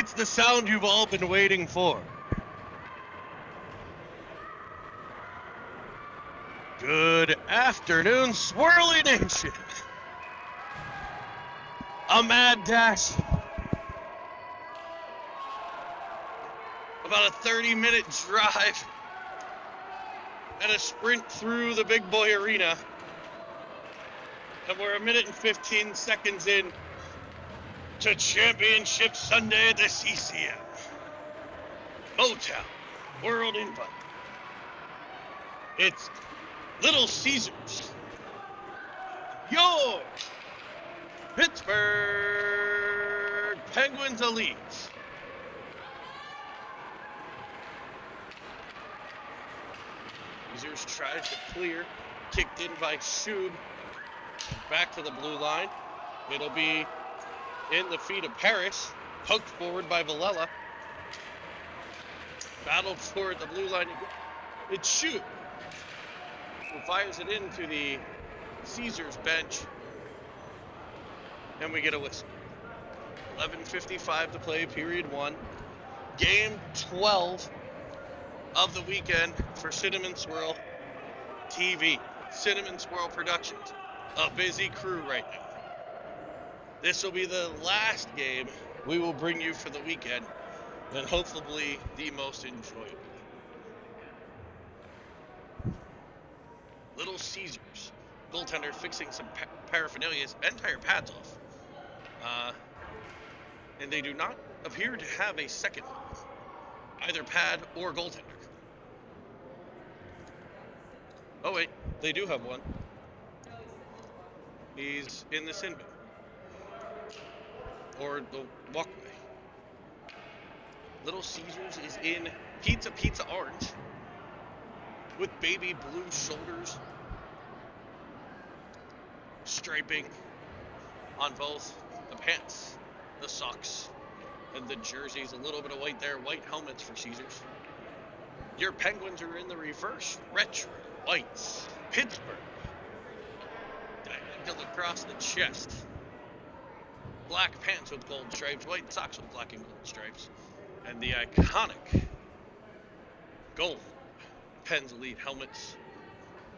It's the sound you've all been waiting for. Good afternoon, Swirly Nation. A mad dash. About a 30-minute drive and a sprint through the big boy arena. And we're a minute and 15 seconds in to Championship Sunday at the CCM. Motown World Invite. It's Little Caesars. Your Pittsburgh Penguins Elite. Caesars tries to clear, kicked in by Shub. Back to the blue line. It'll be in the feet of Paris. Poked forward by Villela. Battled for the blue line. It's Shub who fires it into the Caesars bench. And we get a whistle. 11:55 to play, period 1. Game 12 of the weekend for Cinnamon Swirl TV. Cinnamon Swirl Productions. A busy crew right now. This will be the last game we will bring you for the weekend, and hopefully the most enjoyable. Little Caesars, goaltender fixing some paraphernalia, his entire pads off. And they do not appear to have a second, either pad or goaltender. Oh wait, they do have one. He's in the sin bin. Or the walkway. Little Caesars is in pizza orange with baby blue shoulders, striping on both the pants, the socks, and the jerseys. A little bit of white there, white helmets for Caesars. Your Penguins are in the reverse, retro whites, Pittsburgh. Diagonal across the chest. Black pants with gold stripes, white socks with black and gold stripes, and the iconic gold Pens Elite helmets.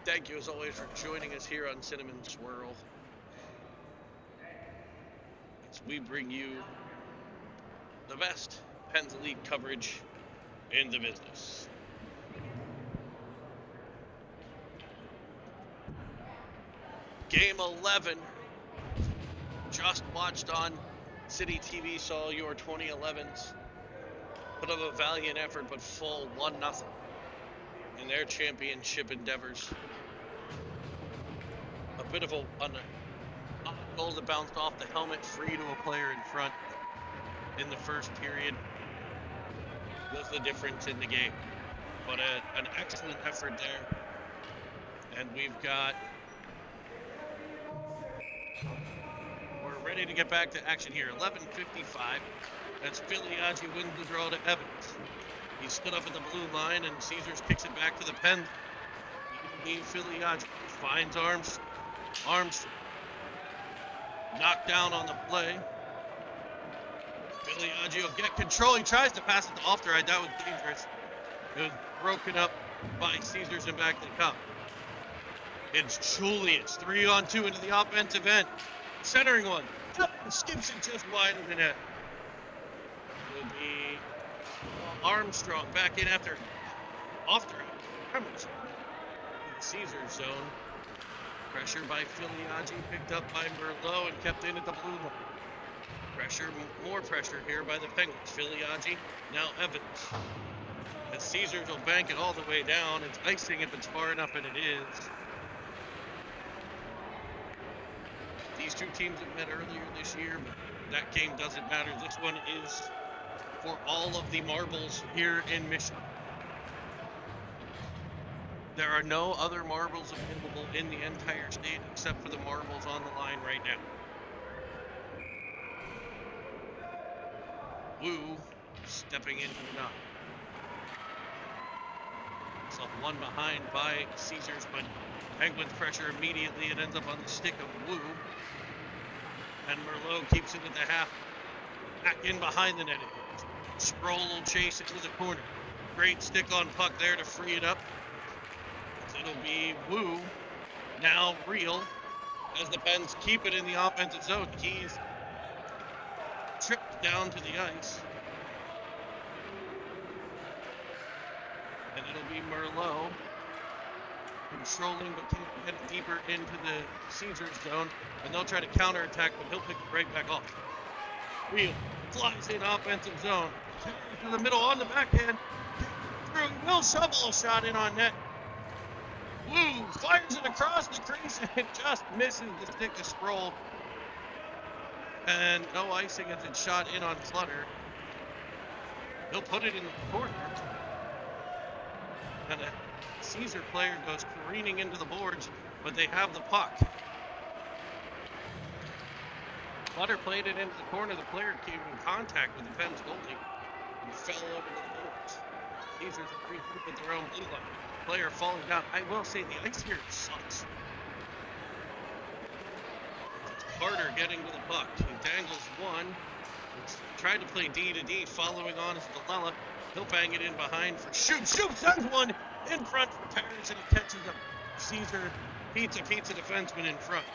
Thank you as always for joining us here on Cinnamon Swirl as we bring you the best Pens Elite coverage in the business. Game 11. Just watched on City TV, saw your 2011s put up a valiant effort, but full 1-0 in their championship endeavors. A bit of a goal that bounced off the helmet, free to a player in front in the first period was the difference in the game. But an excellent effort there. And we've got... ready to get back to action here. 11:55. That's Filiaggi wins the draw to Evans. He stood up at the blue line, and Caesars kicks it back to the Pens. Filiaggi finds Arms. Knocked down on the play. Filiaggi will get control. He tries to pass it to Ofteride. That was dangerous. It was broken up by Caesars and back to the cup. It's Julius. 3-on-2 into the offensive end. Centering one. Skips it just wide of the net. Will be Armstrong back in after Ofteride. The Caesars zone. Pressure by Filiaggi, picked up by Merlot and kept in at the blue line. More pressure here by the Penguins. Filiaggi, now Evans. As Caesars will bank it all the way down. It's icing if it's far enough, and it is. These two teams have met earlier this year, but that game doesn't matter. This one is for all of the marbles here in Michigan. There are no other marbles available in the entire state except for the marbles on the line right now. Wu stepping into the knot. So one behind by Caesars, but Penguins pressure immediately. It ends up on the stick of Wu. And Merlot keeps it at the half. Back in behind the net. Sproul will chase it to the corner. Great stick on puck there to free it up. It'll be Wu, now Real, as the Pens keep it in the offensive zone. He's tripped down to the ice. And it'll be Merlot, controlling but can't get deeper into the Caesars zone. And they'll try to counterattack, but he'll pick it right back off. Real flies in offensive zone. To the middle on the backhand. Through, will shovel a shot in on net. Woo fires it across the crease and it just misses the stick to Sproul. And no icing as it's shot in on Clutter. He'll put it in the corner. And a Caesar player goes careening into the boards, but they have the puck. Clutter played it into the corner. The player came in contact with the Pens goalie and fell over the boards. Caesars are free at their own blue line. Player falling down. I will say the ice here sucks. It's Carter getting to the puck. He dangles one. It's tried to play D to D. Following on is Valella. He'll bang it in behind for Shoop. Shoop sends one in front for Paris, and he catches a Caesar pizza defenseman in front.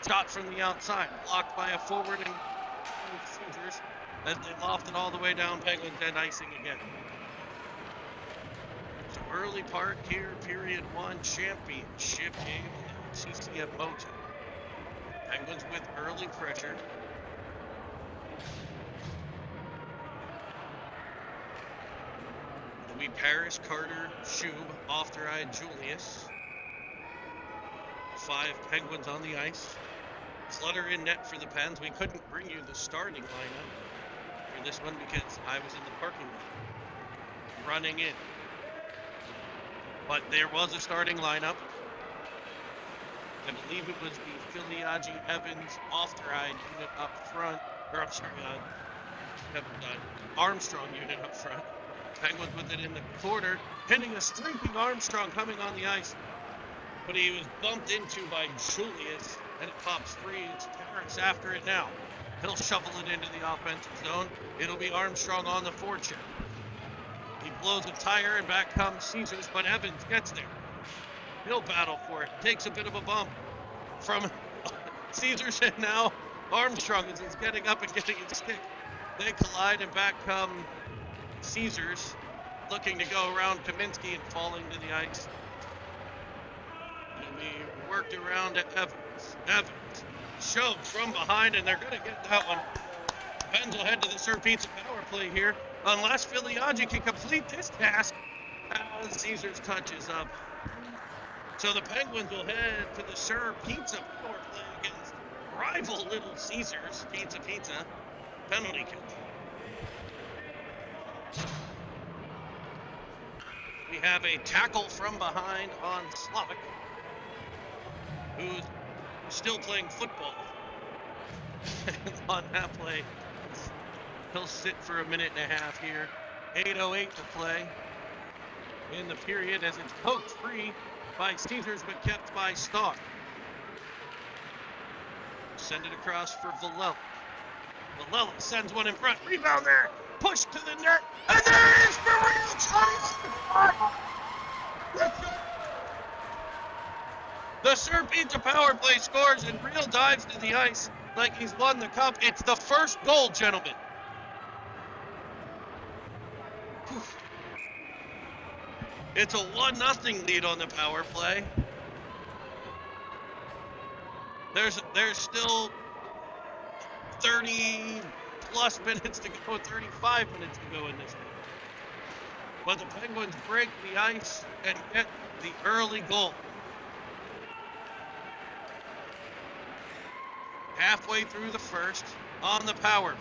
Shot from the outside, blocked by a forwarding Caesars as they loft it all the way down. Penguins and icing again. So early part here, period 1 championship game, CCF Motown. Penguins with early pressure. It'll be Paris, Carter, Shub, Ofteride, Julius. 5 Penguins on the ice. Clutter in net for the Pens. We couldn't bring you the starting lineup for this one because I was in the parking lot running in. But there was a starting lineup. I believe it was the Filiagi Evans Ofteride unit up front. Or I'm sorry, Armstrong unit up front. Penguins with it in the corner, hitting a streaking Armstrong coming on the ice. But he was bumped into by Julius, and it pops free. It's Paris after it now. He'll shovel it into the offensive zone. It'll be Armstrong on the forecheck. He blows a tire, and back comes Caesars, but Evans gets there. He'll battle for it. Takes a bit of a bump from Caesars, and now Armstrong as he's getting up and getting his stick. They collide, and back come Caesars, looking to go around Kaminsky and falling to the ice. And we worked around to Evans. Evans shoved from behind, and they're going to get that one. Pens will head to the Sir Pizza power play here, unless Filiagi can complete this task as Caesars touches up. So the Penguins will head to the Sir Pizza power play against rival Little Caesars. Pizza penalty kill. We have a tackle from behind on Slavic, who's still playing football. On that play, he'll sit for a minute and a half here. 8:08 to play in the period as it's poked free by Caesars but kept by Starr. Send it across for Valella. Valella sends one in front. Rebound there. Push to the net. And there it is for Real. The Sir Pizza power play scores and Real dives to the ice like he's won the cup. It's the first goal, gentlemen. It's a 1-0 lead on the power play. There's still 30 plus minutes to go, 35 minutes to go in this game. But the Penguins break the ice and get the early goal. Halfway through the first on the power.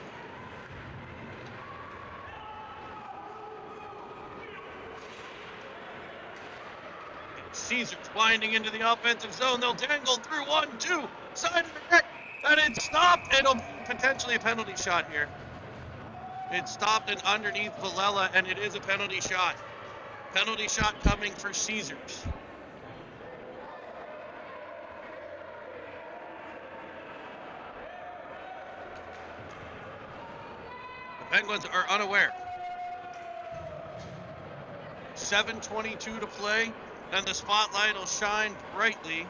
Caesars winding into the offensive zone. They'll dangle through 1-2. Side of the net. And it's stopped. It'll be potentially a penalty shot here. It's stopped and underneath Valella, and it is a penalty shot. Penalty shot coming for Caesars. The Penguins are unaware. 7:22 to play, and the spotlight will shine brightly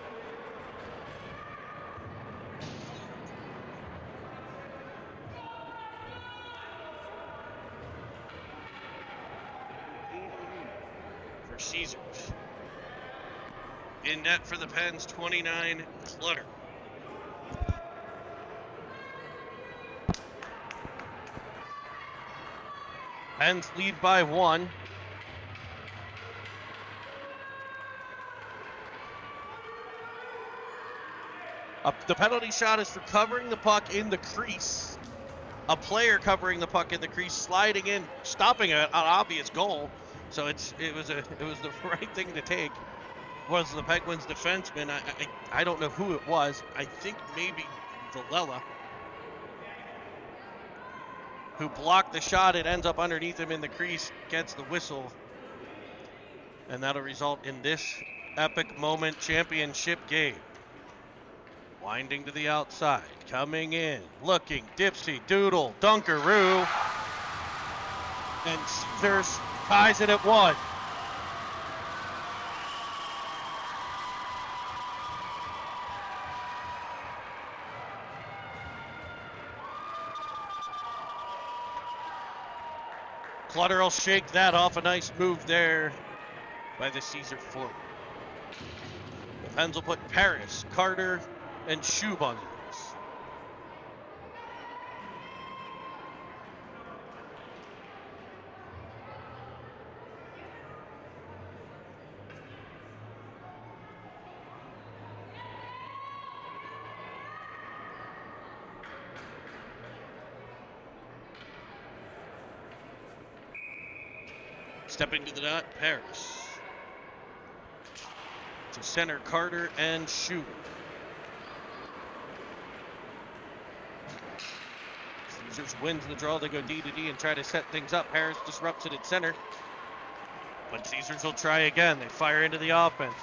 for Caesars. In net for the Pens, 29, Clutter. Pens lead by 1. The penalty shot is for covering the puck in the crease. A player covering the puck in the crease, sliding in, stopping an obvious goal. So it was the right thing to take. Was the Penguins defenseman? I don't know who it was. I think maybe Villela, who blocked the shot. It ends up underneath him in the crease, gets the whistle, and that'll result in this epic moment championship game. Winding to the outside, coming in, looking, dipsy, doodle, dunkaroo, and Caesars ties it at 1. Clutter will shake that off. A nice move there by the Caesar forward. The Pens will put Paris, Carter, and Schub on the ice. Stepping to the net, Paris. To center, Carter and Schub. Caesars wins the draw. They go D to D and try to set things up. Harris disrupts it at center. But Caesars will try again. They fire into the offense.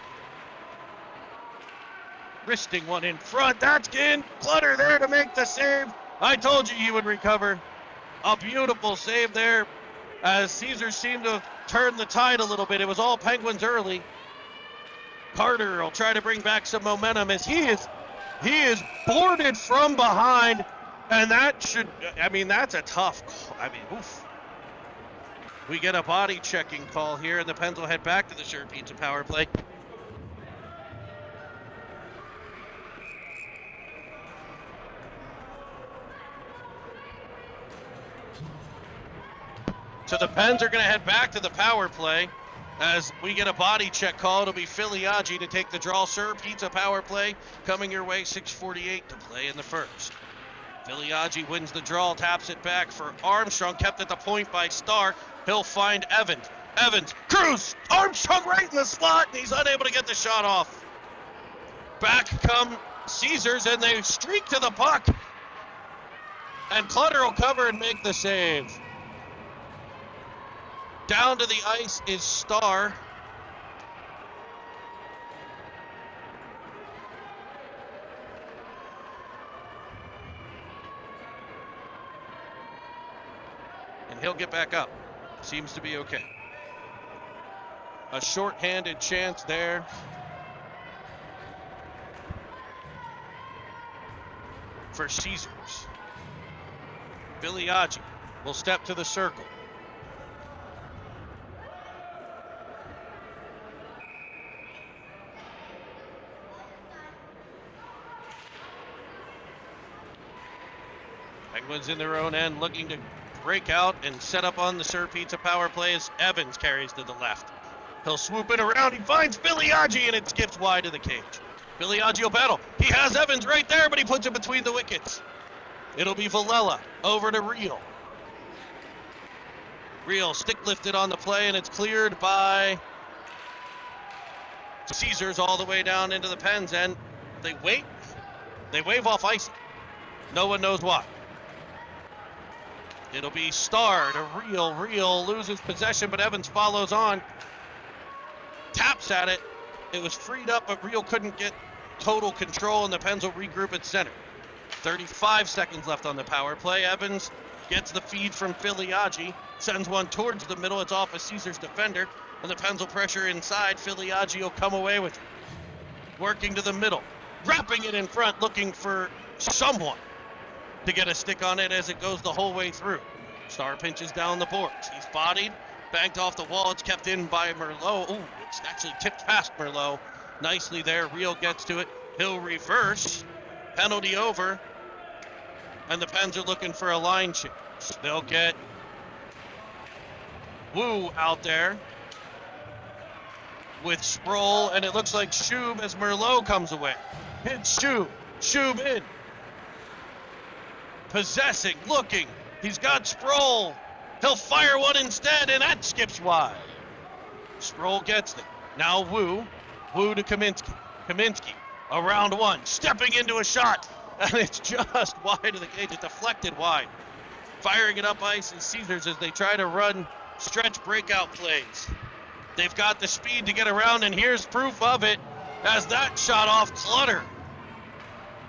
Wristing one in front. That's in. Clutter there to make the save. I told you he would recover. A beautiful save there as Caesars seemed to turn the tide a little bit. It was all Penguins early. Carter will try to bring back some momentum as he is boarded from behind. And that's a tough call. Oof. We get a body checking call here, and the Pens will head back to the Sure Pizza power play. So the Pens are going to head back to the power play as we get a body check call. It'll be Filiaggi to take the draw. Sure Pizza power play coming your way. 6:48 to play in the first. Filiaggi wins the draw, taps it back for Armstrong, kept at the point by Starr. He'll find Evans. Evans, Cruz, Armstrong right in the slot, and he's unable to get the shot off. Back come Caesars, and they streak to the puck. And Clutter will cover and make the save. Down to the ice is Starr. And he'll get back up. Seems to be okay. A short-handed chance there. For Caesars. Filiaggi will step to the circle. Penguins in their own end looking to break out and set up on the Sir Pizza power play as Evans carries to the left. He'll swoop it around. He finds Filiaggi, and it skips wide of the cage. Filiaggi will battle. He has Evans right there, but he puts it between the wickets. It'll be Villela over to Real. Real stick lifted on the play, and it's cleared by Caesars all the way down into the Pens, and they wait. They wave off ice. No one knows why. It'll be Starr to Real. Real loses possession, but Evans follows on. Taps at it. It was freed up, but Real couldn't get total control, and the Pens will regroup at center. 35 seconds left on the power play. Evans Gets the feed from Filiaggi. Sends one towards the middle. It's off a Caesars defender. And the Pens will pressure inside. Filiaggi will come away with it. Working to the middle. Wrapping it in front, looking for someone to get a stick on it as it goes the whole way through. Star pinches down the boards. He's bodied. Banked off the wall. It's kept in by Merlot. Ooh, it's actually tipped past Merlot. Nicely there. Real gets to it. He'll reverse. Penalty over. And the Pens are looking for a line change. They'll get Wu out there with Sproul, and it looks like Shub as Merlot comes away. Hits Shub. Shub in. Possessing, looking. He's got Sproul. He'll fire one instead, and that skips wide. Sproul gets it. Now Wu. Wu to Kaminsky. Kaminsky, around one, stepping into a shot. And it's just wide of the cage. It's deflected wide. Firing it up ice is Caesars as they try to run stretch breakout plays. They've got the speed to get around, and here's proof of it as that shot off Clutter.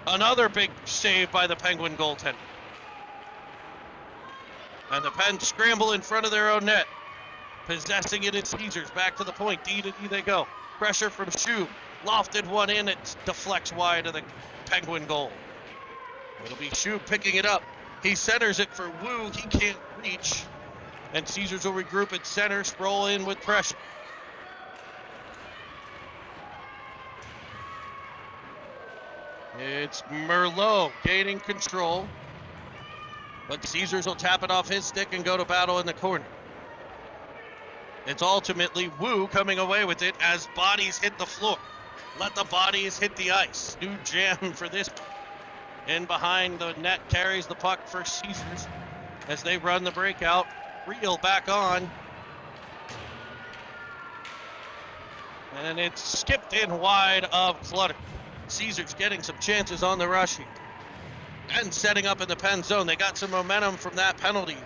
Another big save by the Penguin goaltender. And the Pens scramble in front of their own net. Possessing it is Caesars. Back to the point. D to D they go. Pressure from Shub. Lofted one in. It deflects wide of the Penguin goal. It'll be Shub picking it up. He centers it for Wu. He can't reach. And Caesars will regroup at center. Sproul in with pressure. It's Merlot gaining control. But Caesars will tap it off his stick and go to battle in the corner. It's ultimately Wu coming away with it as bodies hit the floor. Let the bodies hit the ice. New jam for this. In behind the net carries the puck for Caesars as they run the breakout. Reel back on. And it's skipped in wide of Clutter. Caesars getting some chances on the rush here. And setting up in the Pen zone. They got some momentum from that penalty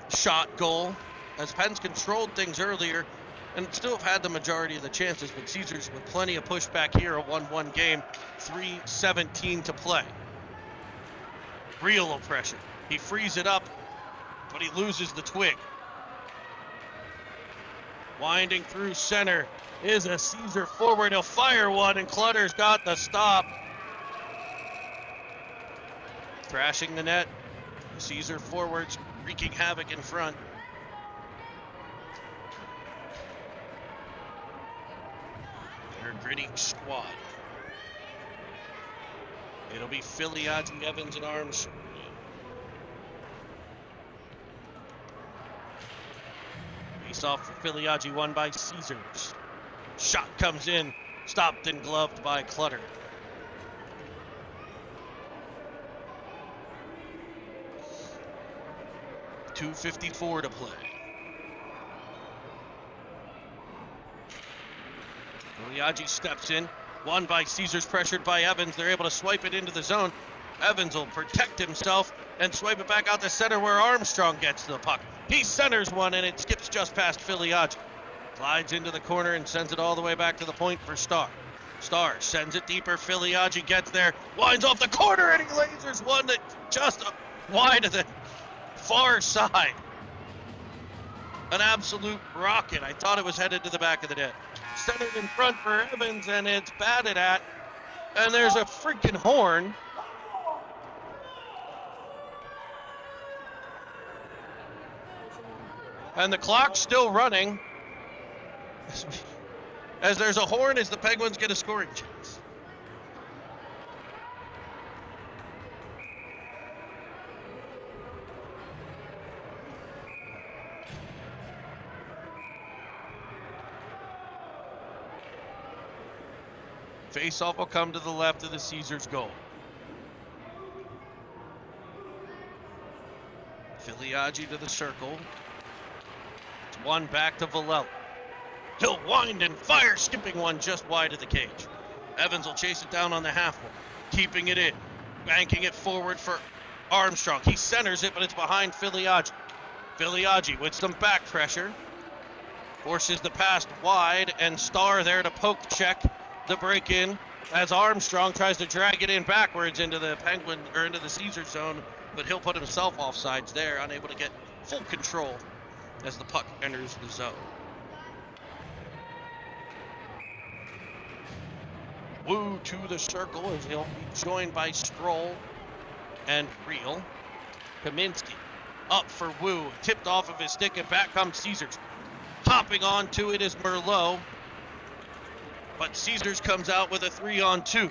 shot goal as Pens controlled things earlier and still have had the majority of the chances, but Caesars with plenty of pushback here, a 1-1 game, 3:17 to play. Real pressure. He frees it up, but he loses the twig. Winding through center is a Caesar forward. He'll fire one, and Clutter's got the stop. Crashing the net. Caesar forwards wreaking havoc in front. They're a gritty squad. It'll be Filiaggi, Evans, and Armstrong. Face off for Filiaggi, won by Caesars. Shot comes in, stopped and gloved by Clutter. .254 to play. Filiaggi steps in. Won by Caesars, pressured by Evans. They're able to swipe it into the zone. Evans will protect himself and swipe it back out to center where Armstrong gets to the puck. He centers one and it skips just past Filiaggi. Glides into the corner and sends it all the way back to the point for Starr. Starr sends it deeper. Filiaggi gets there. Winds off the corner and he lasers one that just wide of the far side. An absolute rocket. I thought it was headed to the back of the net. Centered in front for Evans, and it's batted at. And there's a freaking horn. And the clock's still running. As there's a horn as the Penguins get a scoring chance. Face-off will come to the left of the Caesars goal. Filiaggi to the circle. It's one back to Valella. He'll wind and fire, skipping one just wide of the cage. Evans will chase it down on the half wall, keeping it in, banking it forward for Armstrong. He centers it, but it's behind Filiaggi. Filiaggi with some back pressure. Forces the pass wide, and Starr there to poke check the break in as Armstrong tries to drag it in backwards into the Penguin or into the Caesar zone but he'll put himself offsides there, unable to get full control as the puck enters the zone. Wu to the circle as he'll be joined by Sproul and Reel. Kaminsky up for Wu, tipped off of his stick, and back comes Caesars. Hopping onto it is Merlot, but Caesars comes out with a 3-on-2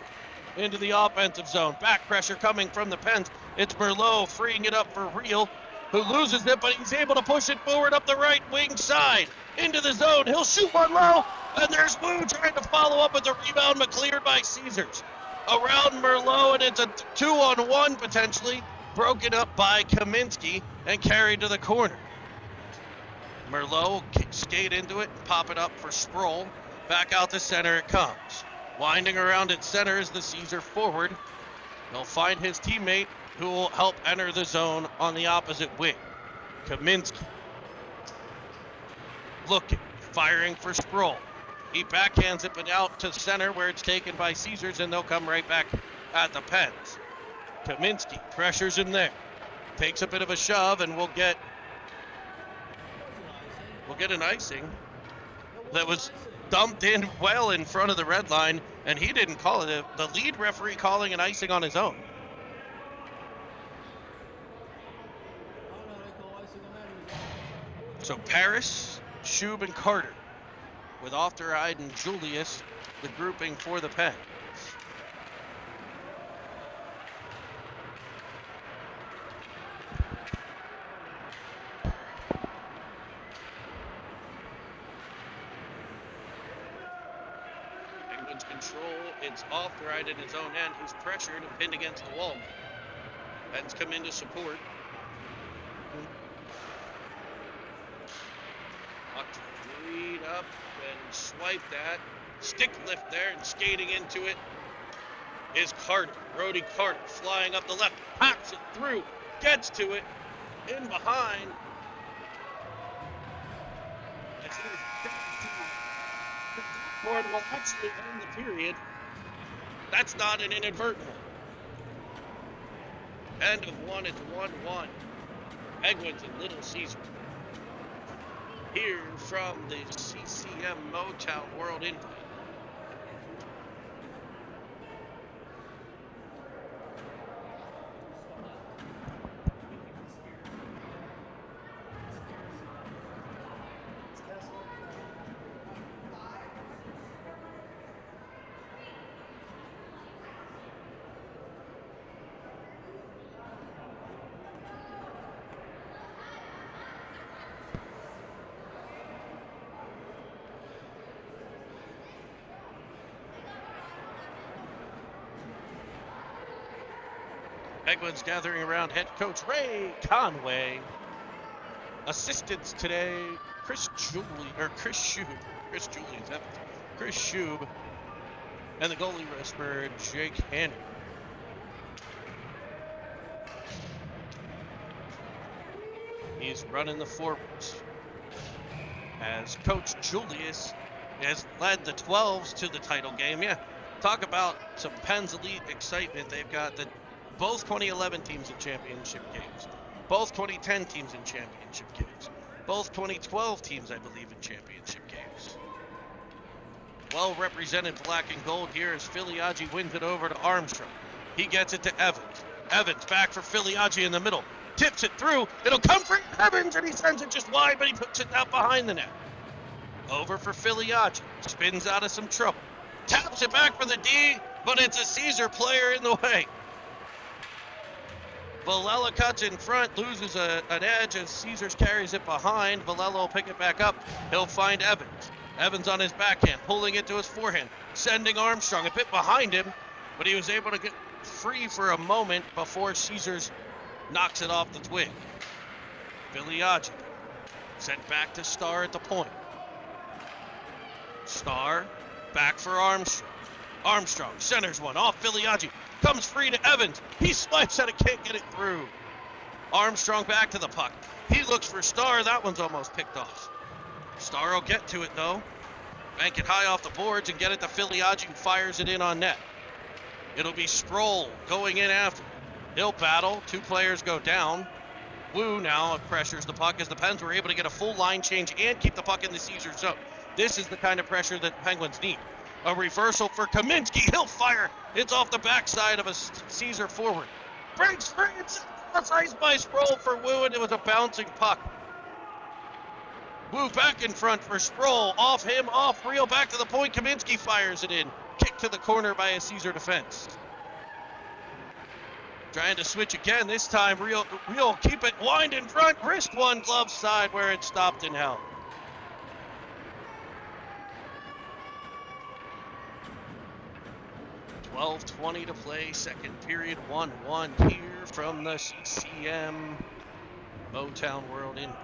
into the offensive zone. Back pressure coming from the Pens. It's Merlot freeing it up for Reel, who loses it, but he's able to push it forward up the right wing side into the zone. He'll shoot one low, and there's Wu trying to follow up with the rebound, but cleared by Caesars. Around Merlot, and it's a 2-on-1 potentially, broken up by Kaminsky and carried to the corner. Merlot will skate into it, pop it up for Sproul. Back out to center it comes. Winding around at center is the Caesar forward. He'll find his teammate who will help enter the zone on the opposite wing. Kaminsky looking, firing for Sproul. He backhands it, but out to center where it's taken by Caesars, and they'll come right back at the Pens. Kaminsky pressures him there. Takes a bit of a shove, and we'll get an icing that was dumped in well in front of the red line, and he didn't call it. The lead referee calling an icing on his own. So Paris, Shub, and Carter with Ofteride and Julius, the grouping for the Pens. Penguins control. It's Ofteride in his own end. He's pressured and pinned against the wall. Pens come in to support. Lead up and swipe that. Stick lift there, and skating into it is Carter. Brody Carter flying up the left, packs it through, gets to it, in behind. As he was back to the board will actually end the period. That's not an inadvertent one. End of one, it's 1-1. Penguins and Little Caesars. Here from the CCM Motown World Invite. Penguins gathering around head coach Ray Conway. Assistants today, Chris Shub, and the goalie whisperer Jake Henry. He's running the forwards as Coach Julius has led the 12s to the title game. Yeah, talk about some Pens Elite excitement. They've got both 2011 teams in championship games, both 2010 teams in championship games, both 2012 teams, I believe, in championship games. Well represented black and gold here as Filiaggi wins it over to Armstrong. He gets it to Evans. Evans back for Filiaggi in the middle. Tips it through. It'll come for Evans, and he sends it just wide, but he puts it out behind the net. Over for Filiaggi. Spins out of some trouble. Taps it back for the D, but it's a Caesar player in the way. Valella cuts in front, loses an edge as Caesars carries it behind. Valella will pick it back up. He'll find Evans. Evans on his backhand, pulling it to his forehand, sending Armstrong a bit behind him, but he was able to get free for a moment before Caesars knocks it off the twig. Filiaggi sent back to Starr at the point. Starr back for Armstrong. Armstrong centers one off Filiaggi. Comes free to Evans. He swipes at it, can't get it through. Armstrong back to the puck. He looks for Starr. That one's almost picked off. Starr will get to it, though. Bank it high off the boards and get it to Filiaggi, who fires it in on net. It'll be Sproul going in after. He'll battle. 2 players go down. Wu now pressures the puck as the Pens were able to get a full line change and keep the puck in the Caesars zone. This is the kind of pressure that Penguins need. A reversal for Kaminsky. He'll fire. It's off the backside of a Caesar forward. Breaks free. It's ice by Sproul for Wu, and it was a bouncing puck. Wu back in front for Sproul. Off him, off Reel, back to the point. Kaminsky fires it in. Kick to the corner by a Caesar defense. Trying to switch again. This time, Reel keep it wind in front. Wrist one, glove side where it stopped and held. .12:20 to play, second period, 1-1 here from the CCM Motown World Indoor.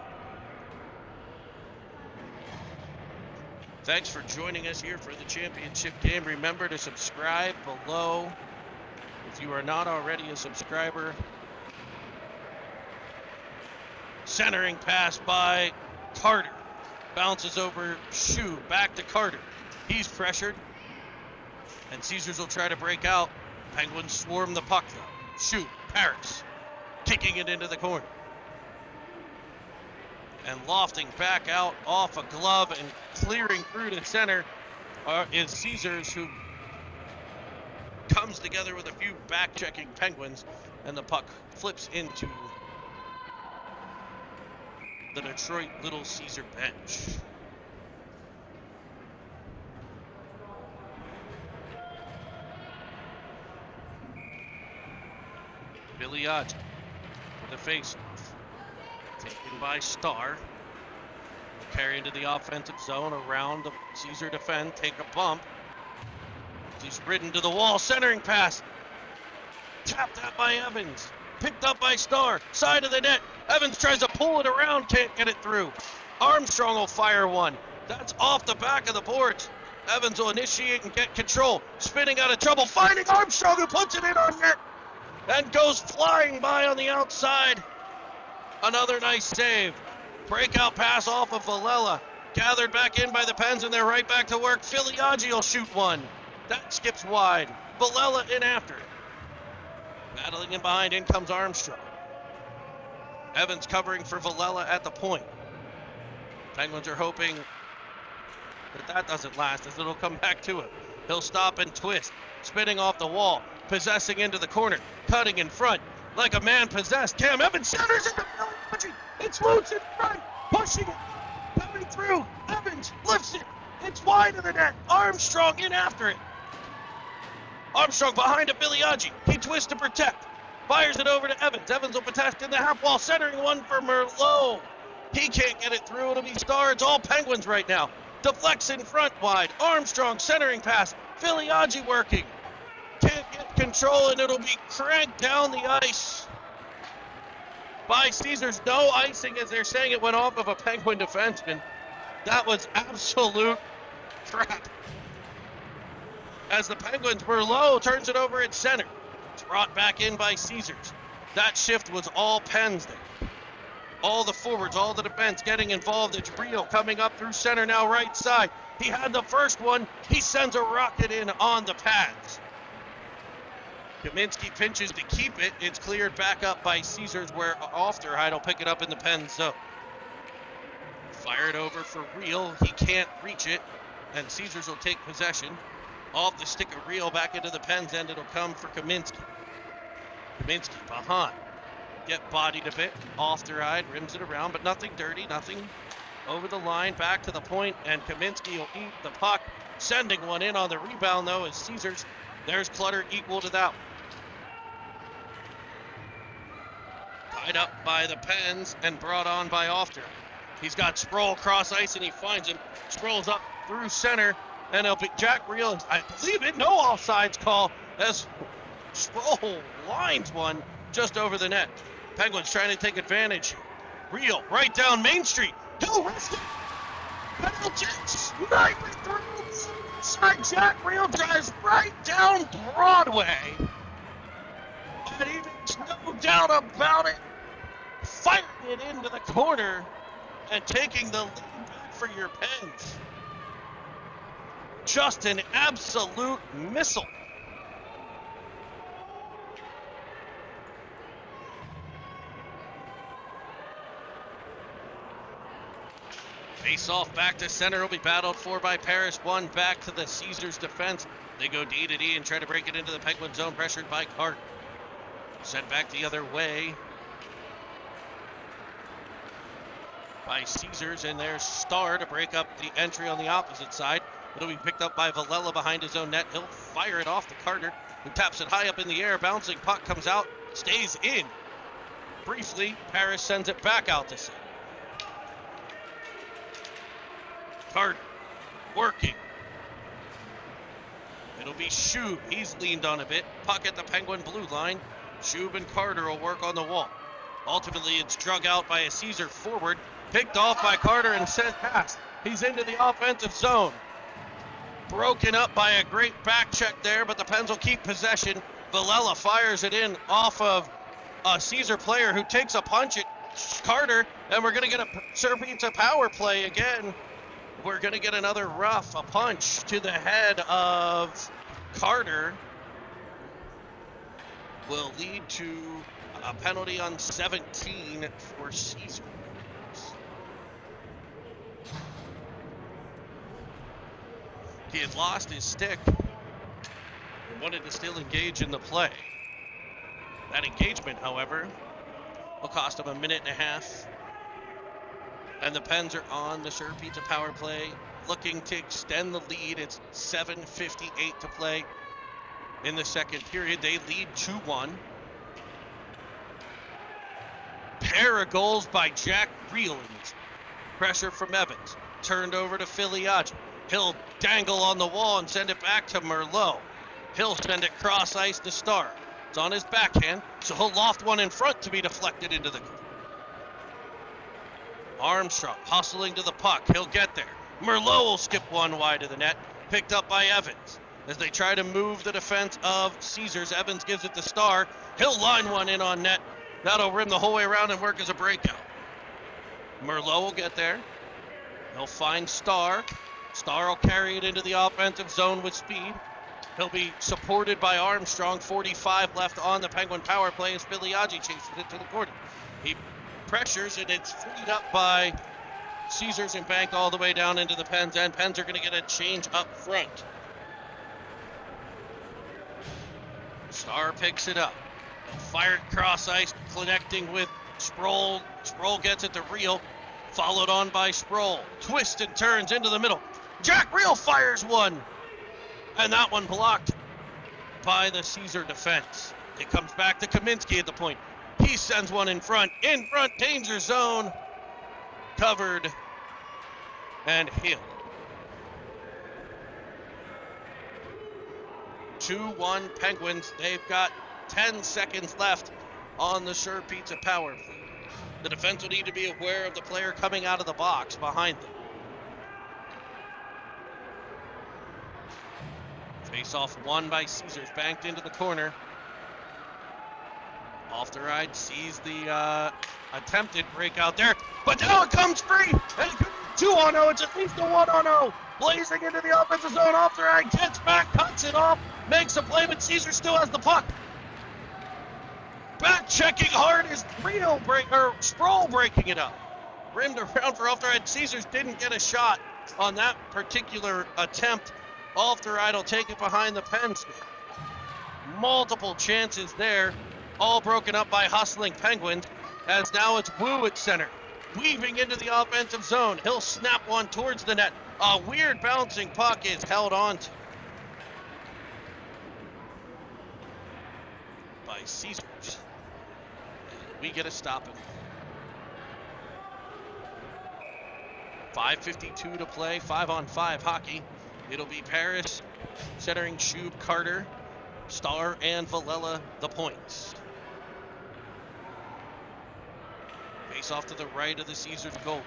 Thanks for joining us here for the championship game. Remember to subscribe below if you are not already a subscriber. Centering pass by Carter. Bounces over Shu, back to Carter. He's pressured. And Caesars will try to break out. Penguins swarm the puck though. Shoot, Paris, kicking it into the corner. And lofting back out off a glove and clearing through to center is Caesars, who comes together with a few back-checking Penguins, and the puck flips into the Detroit Lil Caesar bench. Biliad for the face-off. Taken by Starr. Carry into the offensive zone around the Caesar defend. Take a bump. He's ridden to the wall. Centering pass. Tapped out by Evans. Picked up by Starr. Side of the net. Evans tries to pull it around. Can't get it through. Armstrong will fire one. That's off the back of the boards. Evans will initiate and get control. Spinning out of trouble. Finding Armstrong, who puts it in on net. And goes flying by on the outside. Another nice save. Breakout pass off of Villela. Gathered back in by the Pens, and they're right back to work. Filiaggi will shoot one. That skips wide. Villela in after it. Battling in behind, in comes Armstrong. Evans covering for Villela at the point. Penguins are hoping that doesn't last, as it'll come back to him. He'll stop and twist. Spinning off the wall. Possessing into the corner. Cutting in front. Like a man possessed. Cam Evans centers into Filiaggi. It's loose in front. Pushing it. Coming through. Evans lifts it. It's wide of the net. Armstrong in after it. Armstrong behind a Filiaggi. He twists to protect. Fires it over to Evans. Evans will protect in the half wall. Centering one for Merlot. He can't get it through. It'll be Starr. It's all Penguins right now. Deflects in front wide. Armstrong centering pass. Filiaggi working. Can't get control, and it'll be cranked down the ice by Caesars. No icing, as they're saying it went off of a Penguin defenseman. That was absolute crap. As the Penguins were low, turns it over at center. It's brought back in by Caesars. That shift was all Pens there. All the forwards, all the defense getting involved. It's Reel coming up through center now, right side. He had the first one. He sends a rocket in on the pads. Kaminsky pinches to keep it. It's cleared back up by Caesars, where Ofterheide will pick it up in the Pens zone. Fired over for Reel. He can't reach it, and Caesars will take possession. Off the stick of Reel back into the Pens end. It'll come for Kaminsky. Kaminsky behind. Get bodied a bit. Ofterheide rims it around, but nothing dirty, nothing over the line. Back to the point, and Kaminsky will eat the puck. Sending one in on the rebound, though, is Caesars. There's Clutter equal to that one. Tied up by the Pens and brought on by Ofter. He's got Sproul cross ice, and he finds him. Sproul's up through center, and it'll be Jack Reel. I believe it. No offsides call as Sproul lines one just over the net. Penguins trying to take advantage. Reel right down Main Street. He'll risk it. Penalty sniping through. Side Jack Reel drives right down Broadway. But there's no doubt about it. Firing it into the corner and taking the lead back for your Pens. Just an absolute missile. Face off back to center will be battled for by Paris. One back to the Caesars defense. They go D to D and try to break it into the Penguin zone, pressured by Cart. Sent back the other way by Caesars, and there's Star to break up the entry on the opposite side. It'll be picked up by Villela behind his own net. He'll fire it off to Carter, who taps it high up in the air. Bouncing puck comes out, stays in. Briefly, Paris sends it back out to center. Carter working. It'll be Shub. He's leaned on a bit. Puck at the Penguin blue line. Shub and Carter will work on the wall. Ultimately, it's drug out by a Caesar forward. Picked off by Carter and sent past. He's into the offensive zone. Broken up by a great back check there, but the Pens will keep possession. Villela fires it in off of a Caesar player who takes a punch at Carter, and we're going to get a Serpentine power play again. We're going to get another rough, a punch to the head of Carter. Will lead to a penalty on 17 for Caesars. He had lost his stick and wanted to still engage in the play. That engagement, however, will cost him a minute and a half. And the Pens are on the Sir Pizza power play, looking to extend the lead. It's 7:58 to play in the second period. They lead 2-1. Pair of goals by Jack Reelings. Pressure from Evans. Turned over to Filiaggi. He'll dangle on the wall and send it back to Merlot. He'll send it cross ice to Star. It's on his backhand, so he'll loft one in front to be deflected into the goal. Armstrong hustling to the puck. He'll get there. Merlot will skip one wide of the net. Picked up by Evans. As they try to move the defense of Caesars, Evans gives it to Star. He'll line one in on net. That'll rim the whole way around and work as a breakout. Merlot will get there. He'll find Star. Star will carry it into the offensive zone with speed. He'll be supported by Armstrong. 45 left on the Penguin power play as Filiaggi chases it to the corner. He pressures, and it's freed up by Caesars and banked all the way down into the Pens, and Pens are going to get a change up front. Star picks it up. He'll fire it cross ice, connecting with Sproul. Sproul gets it to Reel, followed on by Sproul. Twist and turns into the middle. Jack Reel fires one, and that one blocked by the Caesar defense. It comes back to Kaminsky at the point. He sends one in front, danger zone, covered, and Hill. 2-1 Penguins. They've got 10 seconds left on the Sure Pizza power play. The defense will need to be aware of the player coming out of the box behind them. Face-off won by Caesars, banked into the corner. Off the ride, sees the attempted breakout there, but now it comes free, and it could be 2-on-0, it's at least a 1-on-0. Blazing into the offensive zone, off the ride, gets back, cuts it off, makes a play, but Caesar still has the puck. Back checking hard is Sproul breaking it up. Rimmed around for off the ride. Caesars didn't get a shot on that particular attempt. Off the ride will take it behind the Pens. Multiple chances there, all broken up by hustling Penguins, as now it's Wu at center, weaving into the offensive zone. He'll snap one towards the net. A weird bouncing puck is held on to by Caesars. We get a stop it. 5:52 to play, 5-on-5 hockey. It'll be Paris centering Shub, Carter, Star, and Villela the points. Face off to the right of the Caesars goal.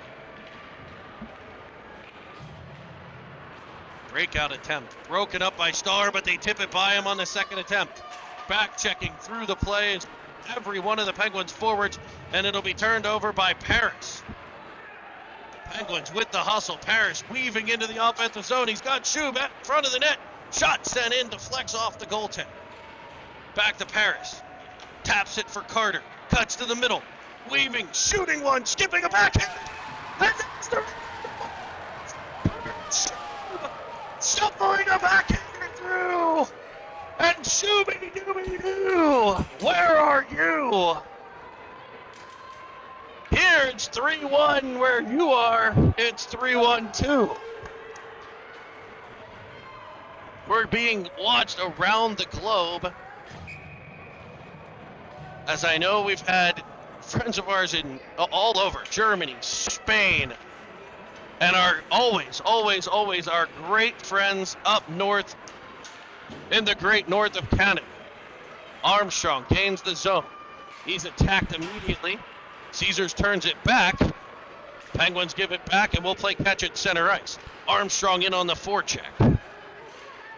Breakout attempt. Broken up by Star, but they tip it by him on the second attempt. Back checking through the plays. Every one of the Penguins forwards, and it'll be turned over by Paris. Penguins with the hustle. Paris weaving into the offensive zone. He's got Shub at front of the net. Shot sent in, deflects off the goaltender. Back to Paris. Taps it for Carter. Cuts to the middle. Weaving, shooting one, skipping a backhand. And that's the 3-1 where you are. It's 3-1-2. We're being watched around the globe. As I know, we've had friends of ours in all over Germany, Spain, and our always our great friends up north in the great north of Canada. Armstrong gains the zone. He's attacked immediately. Caesars turns it back. Penguins give it back, and we'll play catch at center ice. Armstrong in on the forecheck.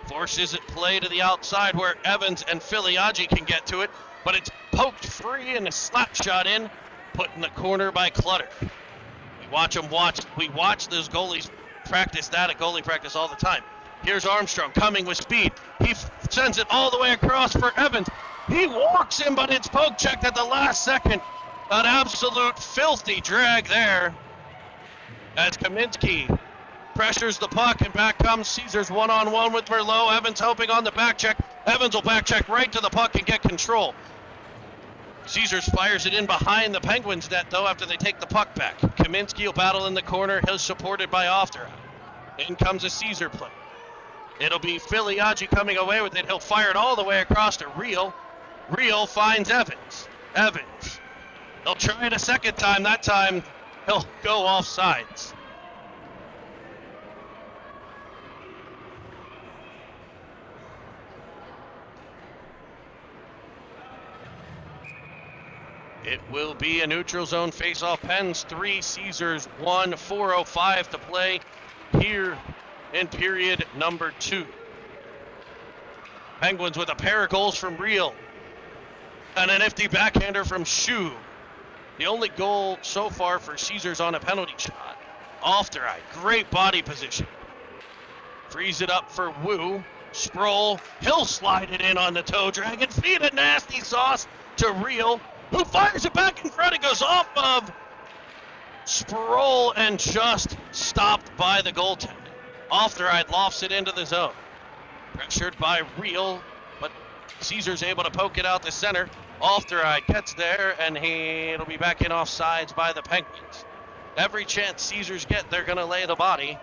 Forces it play to the outside where Evans and Filiaggi can get to it, but it's poked free and a slap shot in, put in the corner by Clutter. We watch those goalies practice that at goalie practice all the time. Here's Armstrong coming with speed. He sends it all the way across for Evans. He walks him, but it's poke checked at the last second. An absolute filthy drag there as Kaminsky pressures the puck, and back comes Caesars one-on-one with Merlot. Evans helping on the back check. Evans will back check right to the puck and get control. Caesars fires it in behind the Penguins net, though, after they take the puck back. Kaminsky will battle in the corner. He's supported by Ofter. In comes a Caesar play. It'll be Filiaggi coming away with it. He'll fire it all the way across to Reel. Reel finds Evans. Evans. He'll try it a second time. That time, he'll go off sides. It will be a neutral zone face-off. Pens 3, Caesars 1, 4:05 to play here in period number 2. Penguins with a pair of goals from Reel and a nifty backhander from Shu. The only goal so far for Caesars on a penalty shot. Off the right, great body position. Frees it up for Wu. Sproul, he'll slide it in on the toe drag and feed a nasty sauce to Reel, who fires it back in front. It goes off of Sproul and just stopped by the goaltender. Off the right, lofts it into the zone. Pressured by Reel, but Caesars able to poke it out the center. Off the right, gets there, and it'll be back in offsides by the Penguins. Every chance Caesars get, they're going to lay the body.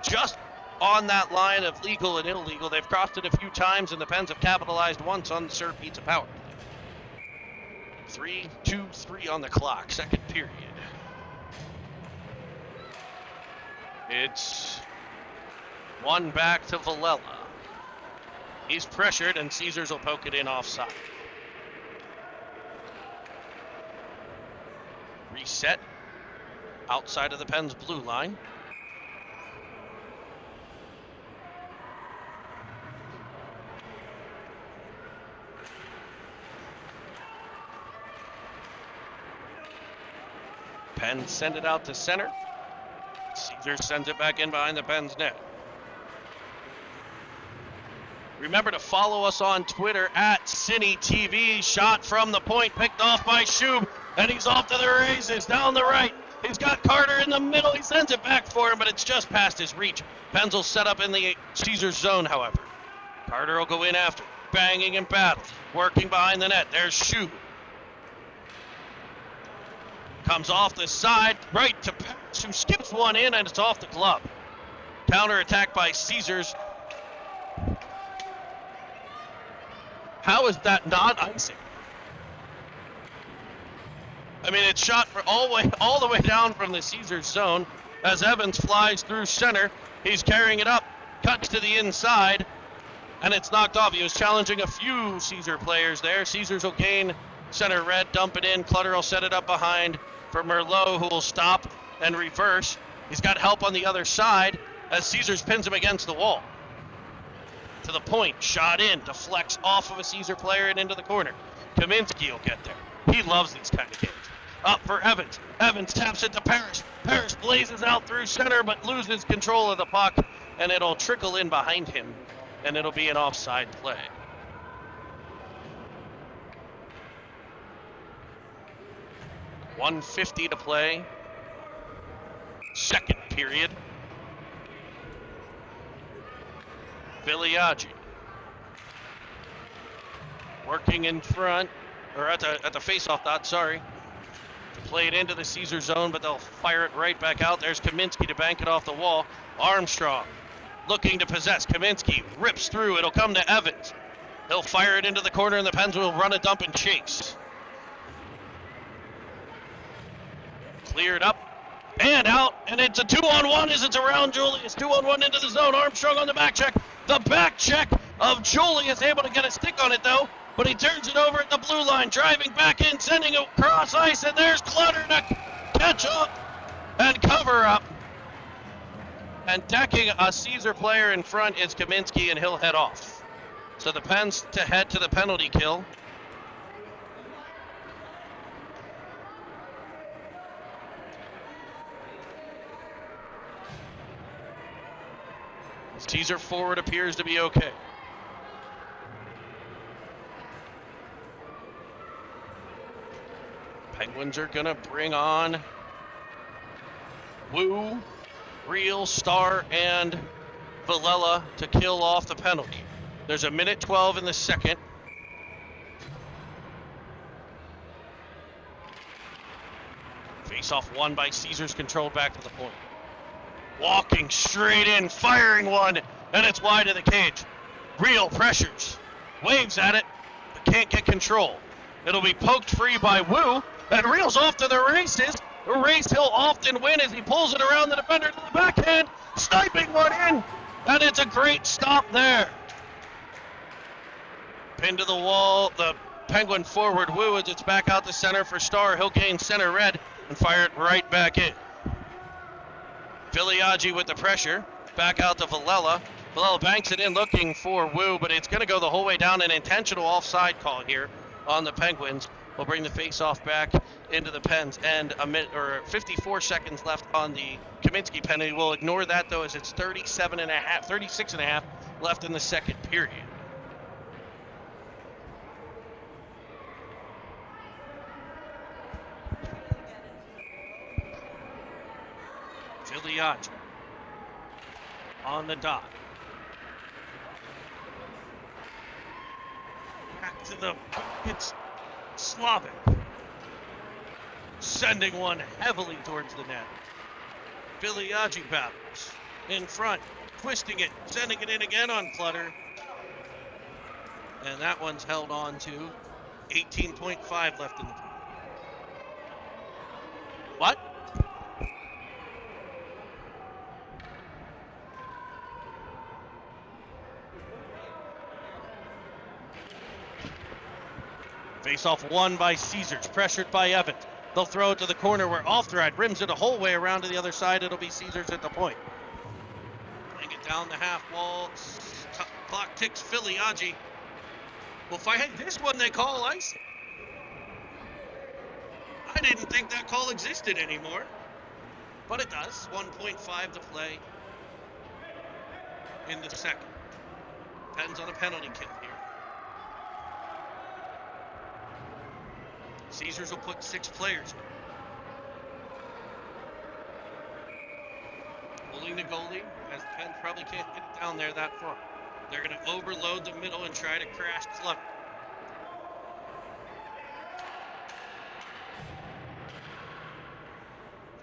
Just on that line of legal and illegal. They've crossed it a few times, and the Pens have capitalized once on the Sir Pizza power play. 3-2-3 on the clock, second period. It's one back to Villela. He's pressured, and Caesars will poke it in offside. Reset outside of the Pens' blue line. Pens send it out to center. Caesars sends it back in behind the Pens net. Remember to follow us on Twitter at CineTV. Shot from the point, picked off by Shub, and he's off to the races down the right. He's got Carter in the middle. He sends it back for him, but it's just past his reach. Pens will set up in the Caesars zone, however. Carter will go in after, banging and battle, working behind the net. There's Shub. Comes off the side, right to Parrish, who skips one in, and it's off the glove. Counter attack by Caesars. How is that not icing? I mean, it's shot for all the way down from the Caesars zone as Evans flies through center. He's carrying it up, cuts to the inside, and it's knocked off. He was challenging a few Caesar players there. Caesars will gain center red, dump it in. Clutter will set it up behind for Merlot, who will stop and reverse. He's got help on the other side as Caesars pins him against the wall. To the point, shot in, deflects off of a Caesar player and into the corner. Kaminsky will get there. He loves these kind of games. Up for Evans. Evans taps it to Parrish. Parrish blazes out through center, but loses control of the puck, and it'll trickle in behind him, and it'll be an offside play. .150 to play. Second period. Filiaggi working in front, or at the face-off dot, sorry. Played into the Caesar zone, but they'll fire it right back out. There's Kaminsky to bank it off the wall. Armstrong looking to possess. Kaminsky rips through. It'll come to Evans. He'll fire it into the corner, and the Pens will run a dump and chase. Cleared up and out, and it's a 2-on-1 as it's around Julius. 2-on-1 into the zone. Armstrong on the back check. The back check of Julius, able to get a stick on it, though. But he turns it over at the blue line, driving back in, sending it across ice, and there's Clutter to catch up and cover up. And decking a Caesar player in front is Kaminsky, and he'll head off. So the Pens to head to the penalty kill. Caesar forward appears to be okay. Penguins are going to bring on Wu, Real, Star, and Villela to kill off the penalty. There's a minute 12 in the second. Face-off won by Caesars, controlled back to the point. Walking straight in, firing one, and it's wide of the cage. Real pressures, waves at it, but can't get control. It'll be poked free by Wu, and Real's off to the races. A race he'll often win as he pulls it around the defender to the backhand, sniping one in, and it's a great stop there. Pinned to the wall, the Penguin forward Wu as it's back out the center for Star. He'll gain center red and fire it right back in. Filiaggi with the pressure, back out to Villela. Villela banks it in looking for Wu, but it's going to go the whole way down. An intentional offside call here on the Penguins. We'll bring the face-off back into the Pens, and 54 seconds left on the Kaminsky penalty. We'll ignore that, though, as it's 36 and a half left in the second period. Filiaggi on the dot. Back to the, it's Slavic, sending one heavily towards the net. Filiaggi battles in front, twisting it, sending it in again on Clutter. And that one's held on to 18.5 left in the game. What? Face-off won by Caesars, pressured by Evans. They'll throw it to the corner where Alfred rims it a whole way around to the other side. It'll be Caesars at the point. Playing it down the half wall. Clock ticks. Filiaggi will fight. Hey, this one they call icing. I didn't think that call existed anymore, but it does. 1.5 to play in the second. Depends on a penalty kill here. Caesars will put 6 players in. Pulling the goalie, as Penn probably can't get it down there that far. They're going to overload the middle and try to crash Clutter.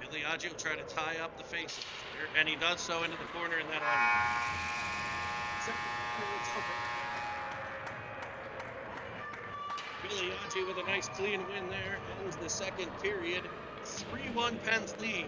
Filiaggi will try to tie up the face, and he does so into the corner in that Filiaggi with a nice clean win there. Ends the second period. 3-1 Pens lead.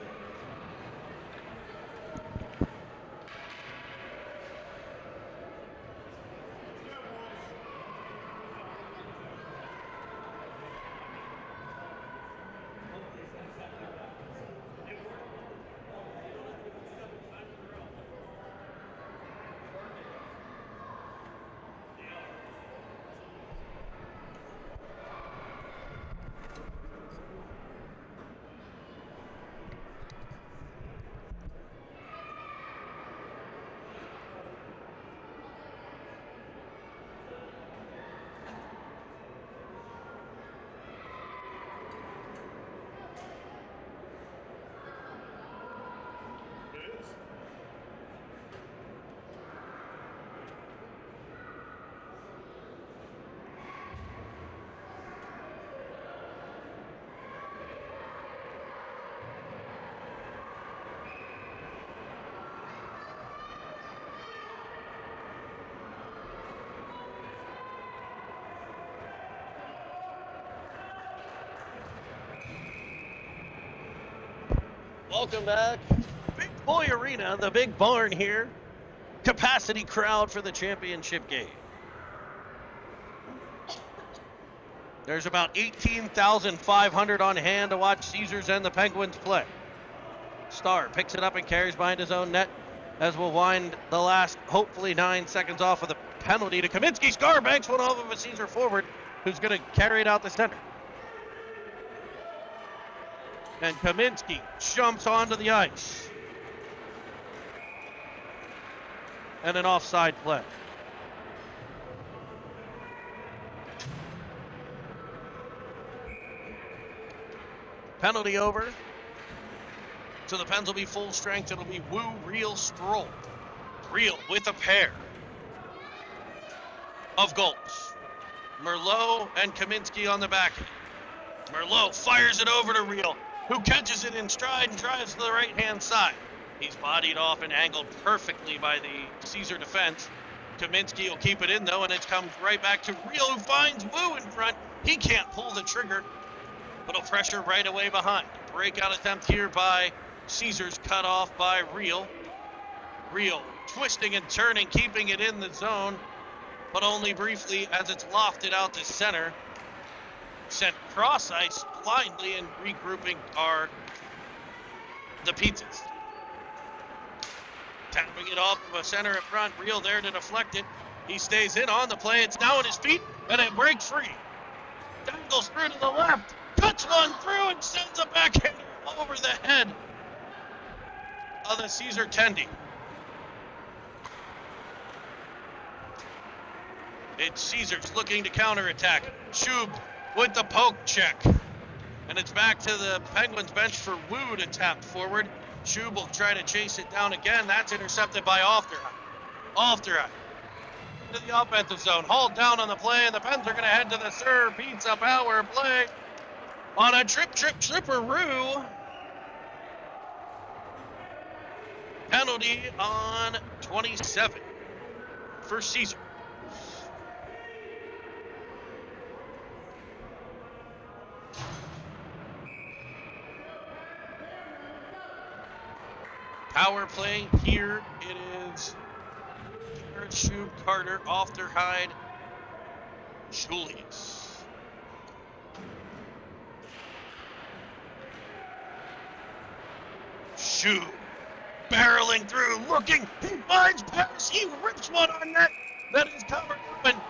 Welcome back. Big Boy Arena, the big barn here. Capacity crowd for the championship game. There's about 18,500 on hand to watch Caesars and the Penguins play. Starr picks it up and carries behind his own net as we'll wind the last, hopefully 9 seconds off of the penalty to Kaminsky. Starr banks one off of a Caesar forward who's going to carry it out the center. And Kaminsky jumps onto the ice. And an offside play. Penalty over. So the Pens will be full strength. It'll be Wu, Real, Stroll. Real with a pair of goals. Merlot and Kaminsky on the back end. Merlot fires it over to Real, who catches it in stride and drives to the right-hand side. He's bodied off and angled perfectly by the Caesar defense. Kaminsky will keep it in, though, and it comes right back to Real, who finds Wu in front. He can't pull the trigger, but he'll pressure right away behind. Breakout attempt here by Caesars, cut off by Real. Real twisting and turning, keeping it in the zone, but only briefly as it's lofted out to center. Sent cross ice blindly, and regrouping are the Pizzas. Tapping it off of a center at front. Real there to deflect it. He stays in on the play. It's now on his feet, and it breaks free. Dangles through to the left. Cuts one through and sends a backhand over the head of the Caesar Tendy. It's Caesars looking to counterattack. Schub with the poke check. And it's back to the Penguins bench for Wu to tap forward. Schub will try to chase it down again. That's intercepted by Ofterheim. To the offensive zone. Hauled down on the play, and the Pens are going to head to the Sir Pizza power play on a tripperoo. Penalty on 27 for Caesar. Power play here. It is Schub, Carter, Ofterheim, Julius. Schub barreling through, looking. He finds Paris. He rips one on net. That is covered open.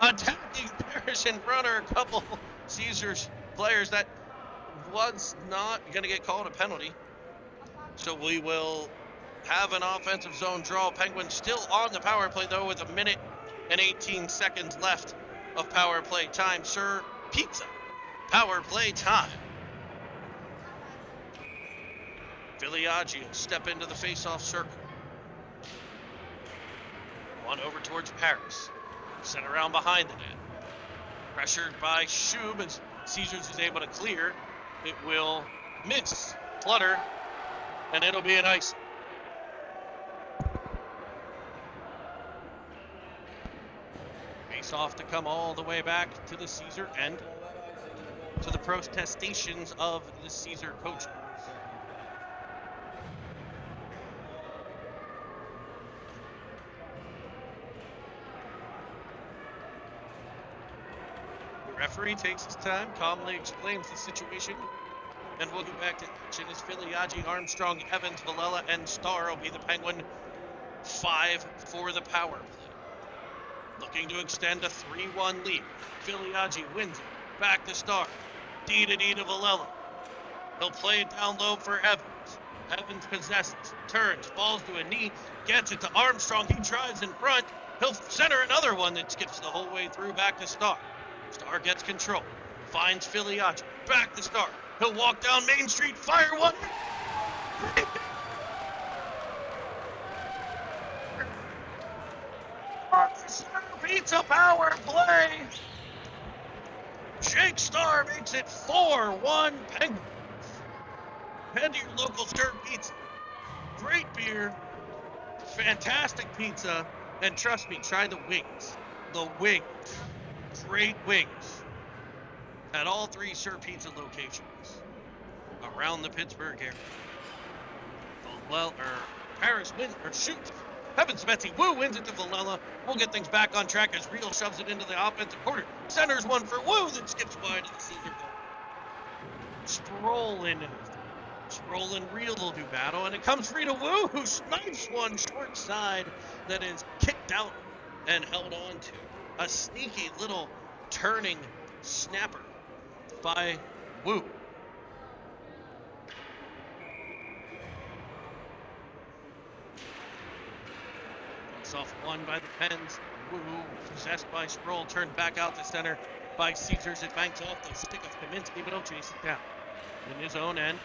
Attacking Paris in front are a couple Caesars players. That was not going to get called a penalty. So we will have an offensive zone draw. Penguins still on the power play, though, with 1 minute and 18 seconds left of power play time. Sir Pizza, power play time. Filiaggio step into the face-off circle. One over towards Paris. Sent around behind the net. Pressured by Schub as Caesars is able to clear. It will miss. Flutter. And it'll be an ice. Face off to come all the way back to the Caesar end, to the protestations of the Caesar coaches. The referee takes his time, calmly explains the situation. And we'll get back to action as Filiaggi, Armstrong, Evans, Villela, and Starr will be the Penguin 5 for the power play. Looking to extend a 3-1 lead. Filiaggi wins it. Back to Starr. D to Villela. He'll play it down low for Evans. Evans possesses, turns, falls to a knee, gets it to Armstrong. He drives in front. He'll center another one that skips the whole way through back to Starr. Starr gets control. Finds Filiaggi. Back to Starr. He'll walk down Main Street, fire one. Pizza power play. Jake Starr makes it 4-1 Penguins. Head to your local Stir Pizza. Great beer, fantastic pizza, and trust me, try the wings. The wings. Great wings. At all 3 Sir Pizza locations around the Pittsburgh area. Paris wins, or shoots. Evans Betsy Wu wins it to Villela. We'll get things back on track as Real shoves it into the offensive quarter. Centers one for Wu, then skips wide to the Caesar goal. Sproul and Real will do battle, and it comes free to Wu, who snipes one short side that is kicked out and held on to. A sneaky little turning snapper by Wu. Off one by the Pens. Wu, possessed by Sproul, turned back out to center by Caesars. It banks off the stick of Kaminsky, but he'll chase it down. In his own end,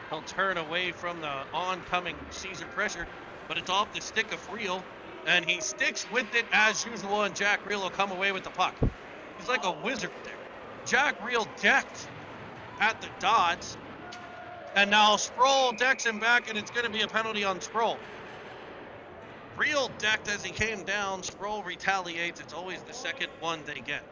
he'll turn away from the oncoming Caesar pressure, but it's off the stick of Real, and he sticks with it as usual, and Jack Real will come away with the puck. He's like a wizard there. Jack Real decked at the dots, and now Sproul decks him back, and it's going to be a penalty on Sproul. Real decked as he came down. Sproul retaliates. It's always the second one they get.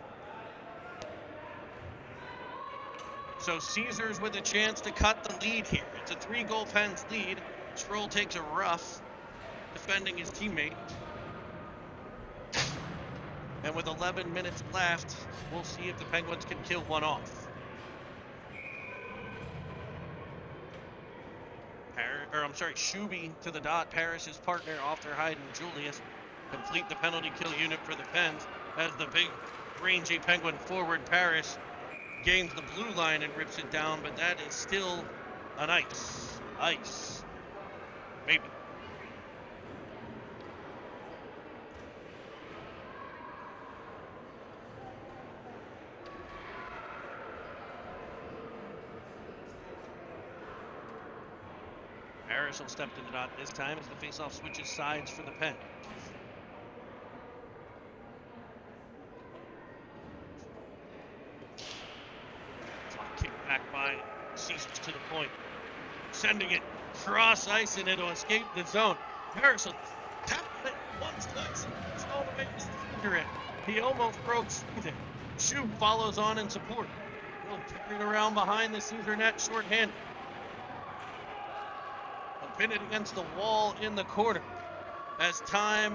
So Caesars with a chance to cut the lead here. It's a 3-goal Pens lead. Sproul takes a rough defending his teammate. And with 11 minutes left, we'll see if the Penguins can kill one off. Shuby to the dot. Paris' partner off their hide, and Julius complete the penalty kill unit for the Pens as the big rangy Penguin forward Paris gains the blue line and rips it down, but that is still an ice. Maybe. Harris will step to the dot this time as the faceoff switches sides for the Pen. Kicked back by Caesars to the point. Sending it cross ice and it'll escape the zone. Harris will tap it one slice. It's all the way to the finger end. He almost broke Caesar. Shub follows on in support. He'll turn it around behind the Caesar net shorthanded. Pin it against the wall in the corner. As time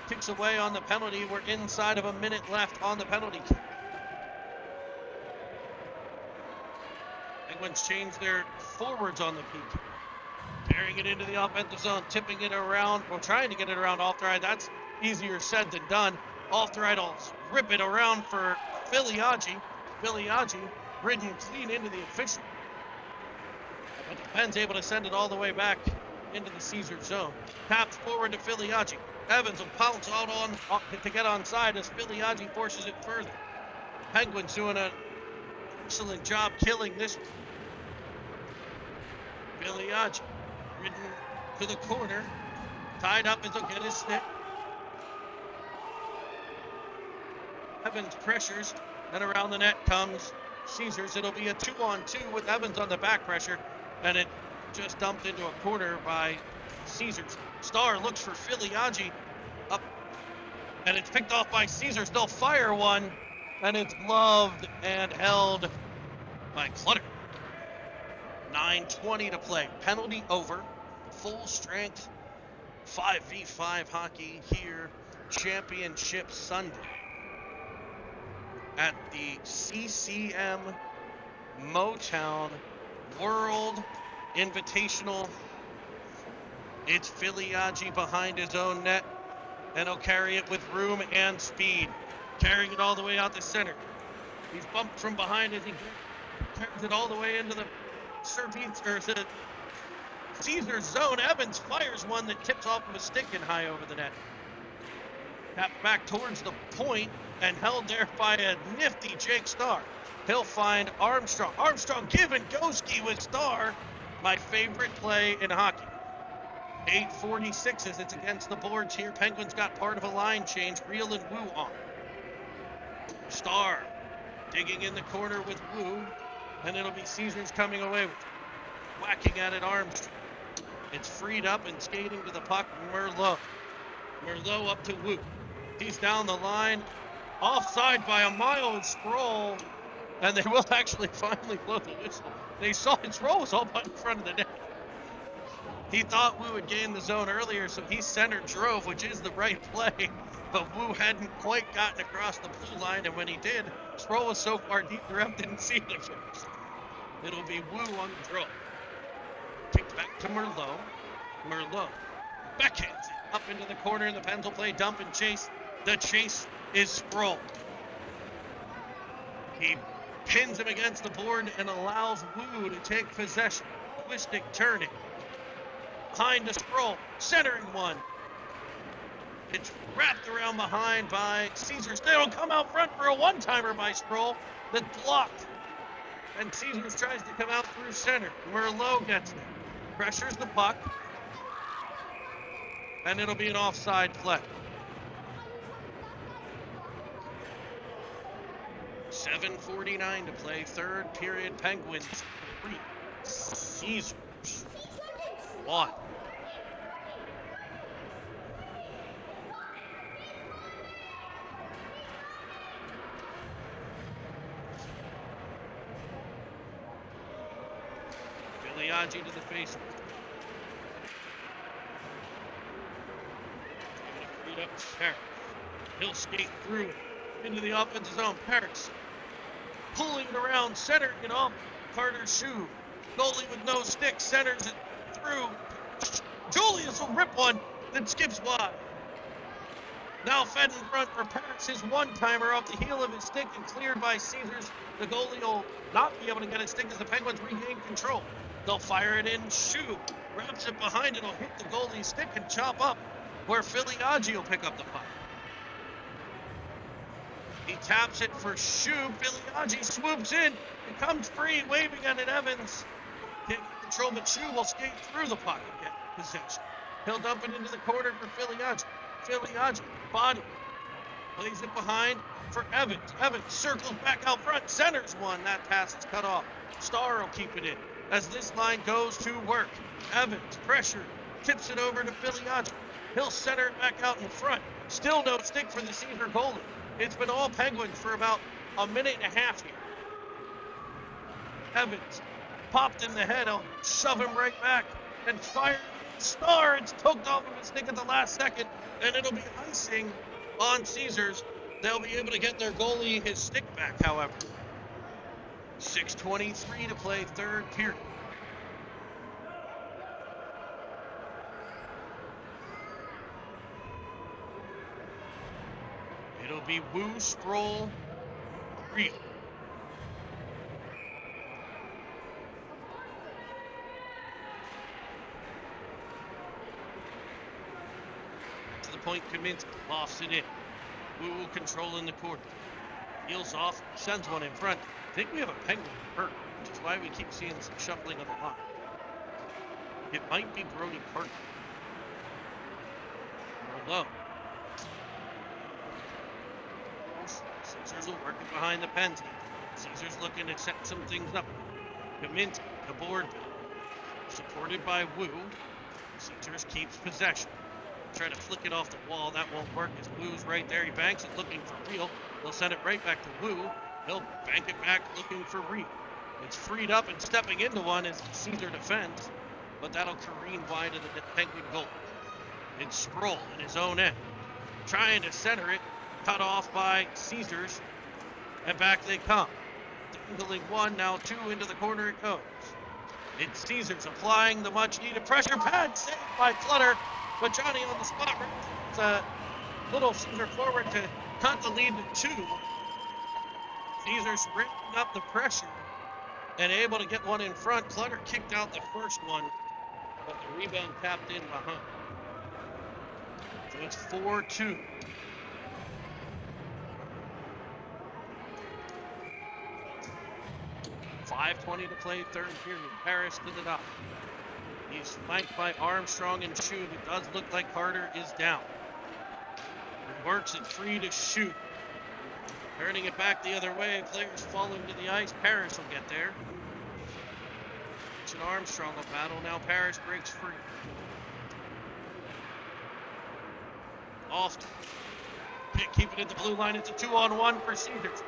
ticks away on the penalty, we're inside of a minute left on the penalty kick. Penguins change their forwards on the peak. Carrying it into the offensive zone, tipping it around, or trying to get it around off the right. That's easier said than done. Off the right, I'll rip it around for Filiaggi. Filiaggi ridden clean into the official. But the Pen's able to send it all the way back into the Caesar zone. Taps forward to Filiaggi. Evans will pounce out on to get onside as Filiaggi forces it further. Penguins doing an excellent job killing this one. Filiaggi ridden to the corner. Tied up as he'll get his stick. Evans pressures, and around the net comes Caesars. It'll be a 2-on-2 with Evans on the back pressure, and it just dumped into a corner by Caesars. Starr looks for Filiaggi up, and it's picked off by Caesars. They'll fire one, and it's gloved and held by Clutter. 9:20 to play. Penalty over. Full strength 5v5 hockey here. Championship Sunday at the CCM Motown World Invitational. It's Filiaggi behind his own net, and he'll carry it with room and speed. Carrying it all the way out the center. He's bumped from behind as he carries it all the way into the Caesar zone. Evans fires one that tips off of a stick and high over the net. Tapped back towards the point and held there by a nifty Jake Starr. He'll find Armstrong. Armstrong give and go ski with Starr. My favorite play in hockey. 8:46 as it's against the boards here. Penguins got part of a line change. Real and Wu on. Starr digging in the corner with Wu, and it'll be Caesars coming away with it. Whacking at it, Armstrong. It's freed up and skating to the puck, Merlot. Merlot up to Wu. He's down the line. Offside by a mile and Sproul. And they will actually finally blow the whistle. They saw it. Sproul was all but in front of the net. He thought Wu would gain the zone earlier, so he center drove, which is the right play. But Wu hadn't quite gotten across the blue line, and when he did, Sproul was so far deep, the ref didn't see it at first. It'll be Wu on the draw. Kicked back to Merlot. Merlot backhands it up into the corner, and the Pens will play dump and chase. The chase is Sproul. He pins him against the board and allows Wu to take possession. Twisting, turning. Behind to Sproul, centering one. It's wrapped around behind by Caesars. They'll come out front for a one-timer by Sproul that's blocked. And Caesars tries to come out through center. Merlot gets there. Pressures the puck. And it'll be an offside play. 7:49 to play. Third period. Penguins 3. Caesars 1. Filiaggi to the face. Freed up Paris. He'll skate through it into the offensive zone. Paris pulling it around, centering it off Carter's shoe. Goalie with no stick centers it through. Julius will rip one, then skips wide. Now fed in front for Paris, his one-timer off the heel of his stick and cleared by Caesars. The goalie will not be able to get his stick as the Penguins regain control. They'll fire it in. Shoe wraps it behind it. It'll hit the goalie's stick and chop up where Filiaggi will pick up the puck. He taps it for Shoe. Filiaggi swoops in. It comes free, waving at it. Evans can't get control, but Shoe will skate through the puck and get possession. He'll dump it into the corner for Filiaggi. Filiaggi, body, plays it behind for Evans. Evans circles back out front, centers one. That pass is cut off. Starr will keep it in as this line goes to work. Evans, pressure, tips it over to Filiaggi. He'll center it back out in front. Still no stick for the Caesar goalie. It's been all Penguins for about a minute and a half here. Evans popped in the head. I'll shove him right back and fire. Starr, it's poked off of his stick at the last second, and it'll be icing on Caesars. They'll be able to get their goalie his stick back, however. 6:23 to play, third period. It'll be Wu, Sproul, Real. To the point, Kaminsky lofts it in. Wu controlling the corner. Heels off, sends one in front. I think we have a Penguin hurt, which is why we keep seeing some shuffling of the line. It might be Brody Carter. Merlot. Caesars will work it behind the Pens. Caesars looking to set some things up. Kaminsky, the board, supported by Wu. Caesars keeps possession. Try to flick it off the wall. That won't work as Wu's right there. He banks it looking for Real. They'll send it right back to Wu. He'll bank it back looking for Real. It's freed up and stepping into one as Caesar defends, but that'll careen wide of the Penguin goal. It's Sproul in his own end. Trying to center it. Cut off by Caesars. And back they come. Dangling one, now two into the corner it goes. It's Caesars applying the much needed pressure pad. Saved by Clutter. But Johnny on the spot. It's a little Caesar forward to cut the lead to 2. Caesars ramping up the pressure and able to get one in front. Clutter kicked out the first one, but the rebound tapped in behind. So it's 4-2. .5:20 to play, third period. Paris to the dock. He's flanked by Armstrong and Shoe. It does look like Carter is down. He works it free to Shoe. Turning it back the other way. Players falling to the ice. Paris will get there. It's an Armstrong will battle. Now Paris breaks free. Off. Can't keep it at the blue line. It's a 2-on-1 for Caesars.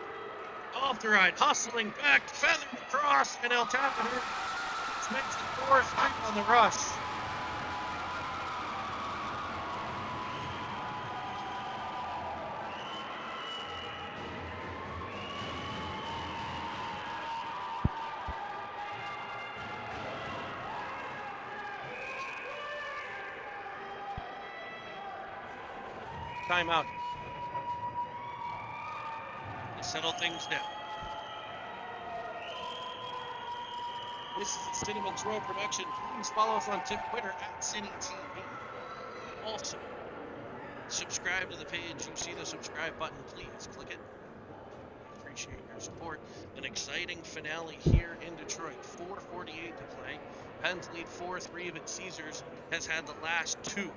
Off the right. Hustling back. Feathered across. And El Tapaher makes the 4-3 on the rush. timeout to settle things down. This is a Cinnamons Row production. Please follow us on Twitter at CityTV. Also, subscribe to the page. You see the subscribe button. Please click it. Appreciate your support. An exciting finale here in Detroit. 4:48 to play. Pens lead 4-3, but Caesars has had the last two.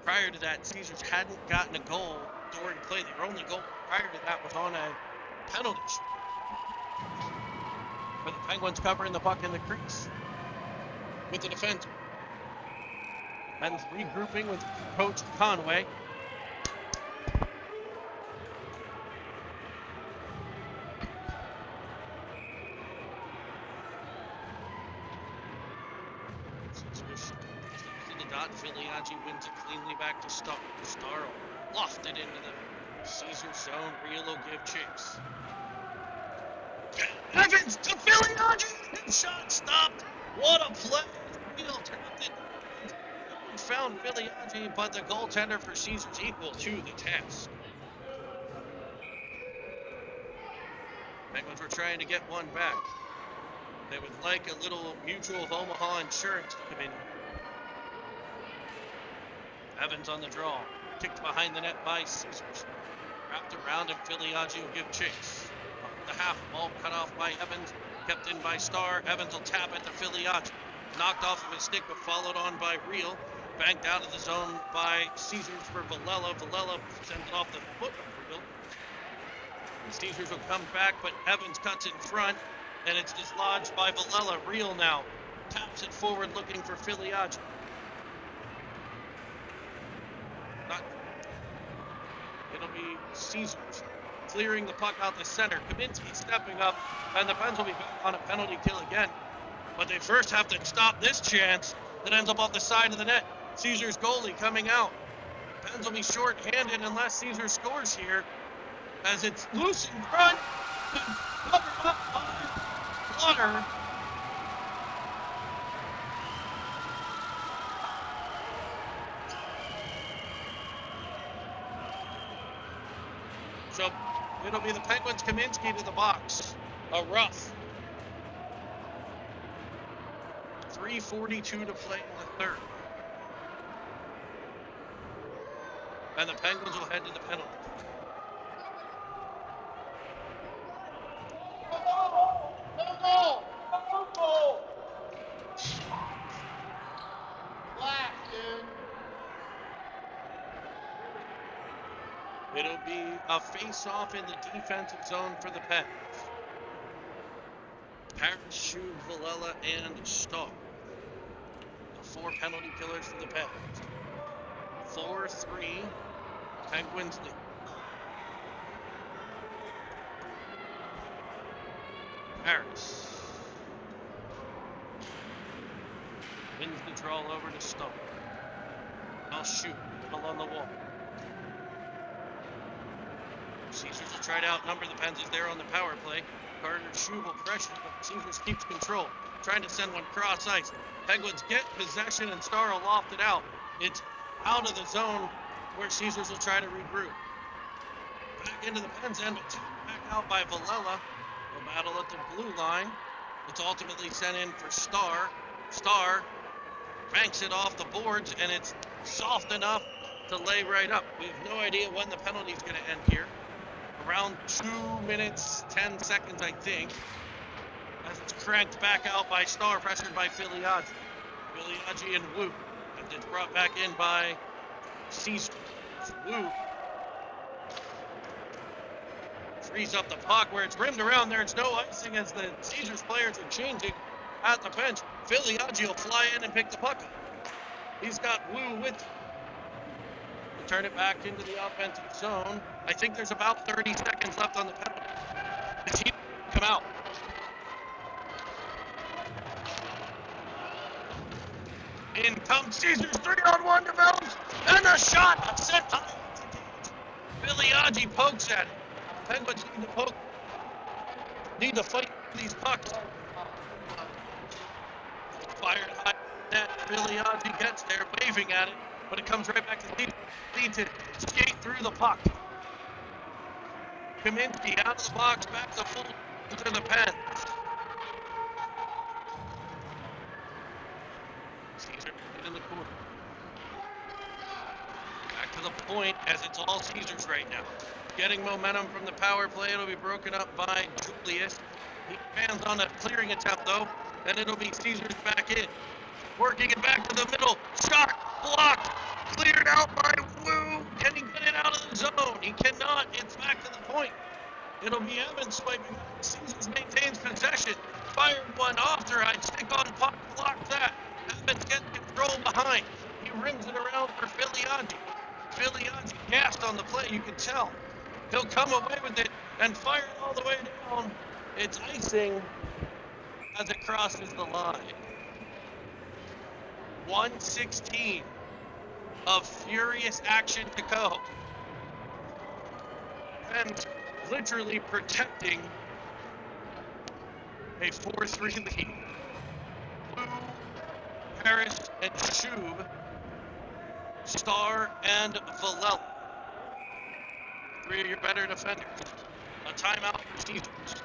Prior to that, Caesars hadn't gotten a goal during play. Their only goal prior to that was on a penalty shot. But the Penguins covering the puck in the crease with the defender. Pens regrouping with Coach Conway. Filiaggi wins it cleanly back to Star. Star lofted into the Caesar zone. Real will give chase. Evans to Filiaggi. His shot stopped. What a play. Real tapped it. Found Filiaggi, but the goaltender for Caesars equal to the task. Penguins were trying to get one back. They would like a little Mutual of Omaha insurance to come in. Evans on the draw. Kicked behind the net by Caesars. Wrapped around and Filiaggi will give chase. Up the half, ball cut off by Evans. Kept in by Star. Evans will tap it to Filiaggi. Knocked off of his stick but followed on by Real. Banked out of the zone by Caesars for Villela. Villela sends it off the foot of Real. The Caesars will come back, but Evans cuts in front, and it's dislodged by Villela. Real now taps it forward looking for Filiaggi. It'll be Caesars clearing the puck out the center. Kaminsky stepping up, and the Pens will be back on a penalty kill again. But they first have to stop this chance that ends up off the side of the net. Caesars goalie coming out. Pens will be short-handed unless Caesars scores here, as it's loose in front. Covered up by Clutter. So it'll be the Penguins Kaminsky to the box. A rough. 3:42 to play in the third. And the Penguins will head to the penalty. It'll be a face-off in the defensive zone for the Pens. Parrish, Shug, Villela, and Starr. The four penalty killers for the Pens. 4-3, Penguins lead. Harris wins the draw over to Starr. I'll shoot, middle on the wall. Caesars will try to outnumber the Pens as they're on the power play. Carter Shue will pressure, but Caesars keeps control. Trying to send one cross ice. Penguins get possession and Star will loft it out. It's out of the zone where Caesars will try to regroup. Back into the Pens end, but back out by Villela. They'll battle at the blue line. It's ultimately sent in for Star. Star banks it off the boards, and it's soft enough to lay right up. We have no idea when the penalty is going to end here. Around 2 minutes, 10 seconds, I think. As it's cranked back out by Star, pressured by Filiaggi. Filiaggi and Wu. And it's brought back in by Caesar. Wu frees up the puck where it's rimmed around there. It's no icing as the Caesars players are changing at the bench. Filiaggi will fly in and pick the puck up. He's got Wu with him. Turn it back into the offensive zone. I think there's about 30 seconds left on the penalty. Does he come out? In comes Caesars, 3-on-1 develops, and a shot sent high. Filiaggi pokes at it. Penguins need to fight these pucks. Fired high net. Filiaggi gets there, waving at it. but it comes right back to Lee. Lee to skate through the puck. Kaminsky out of the box, back to full to the pen. Caesar in the corner. Back to the point, as it's all Caesars right now. Getting momentum from the power play. It'll be broken up by Julius. He fans on a clearing attempt, though, and it'll be Caesars back in. Working it back to the middle. Shot blocked. Cleared out by Wu. Can he get it out of the zone? He cannot. It's back to the point. It'll be Evans swiping. Caesars maintains possession. Fired one off their right. Stick on puck. Block that. Evans gets control behind. He rims it around for Filiaggi. Filiaggi gassed on the play, you can tell. He'll come away with it and fire it all the way down. It's icing as it crosses the line. 1:16 of furious action to go. And literally protecting a 4-3 lead. Blue, Harris, and Shub, Starr, and Vallella. Three of your better defenders. A timeout for Caesars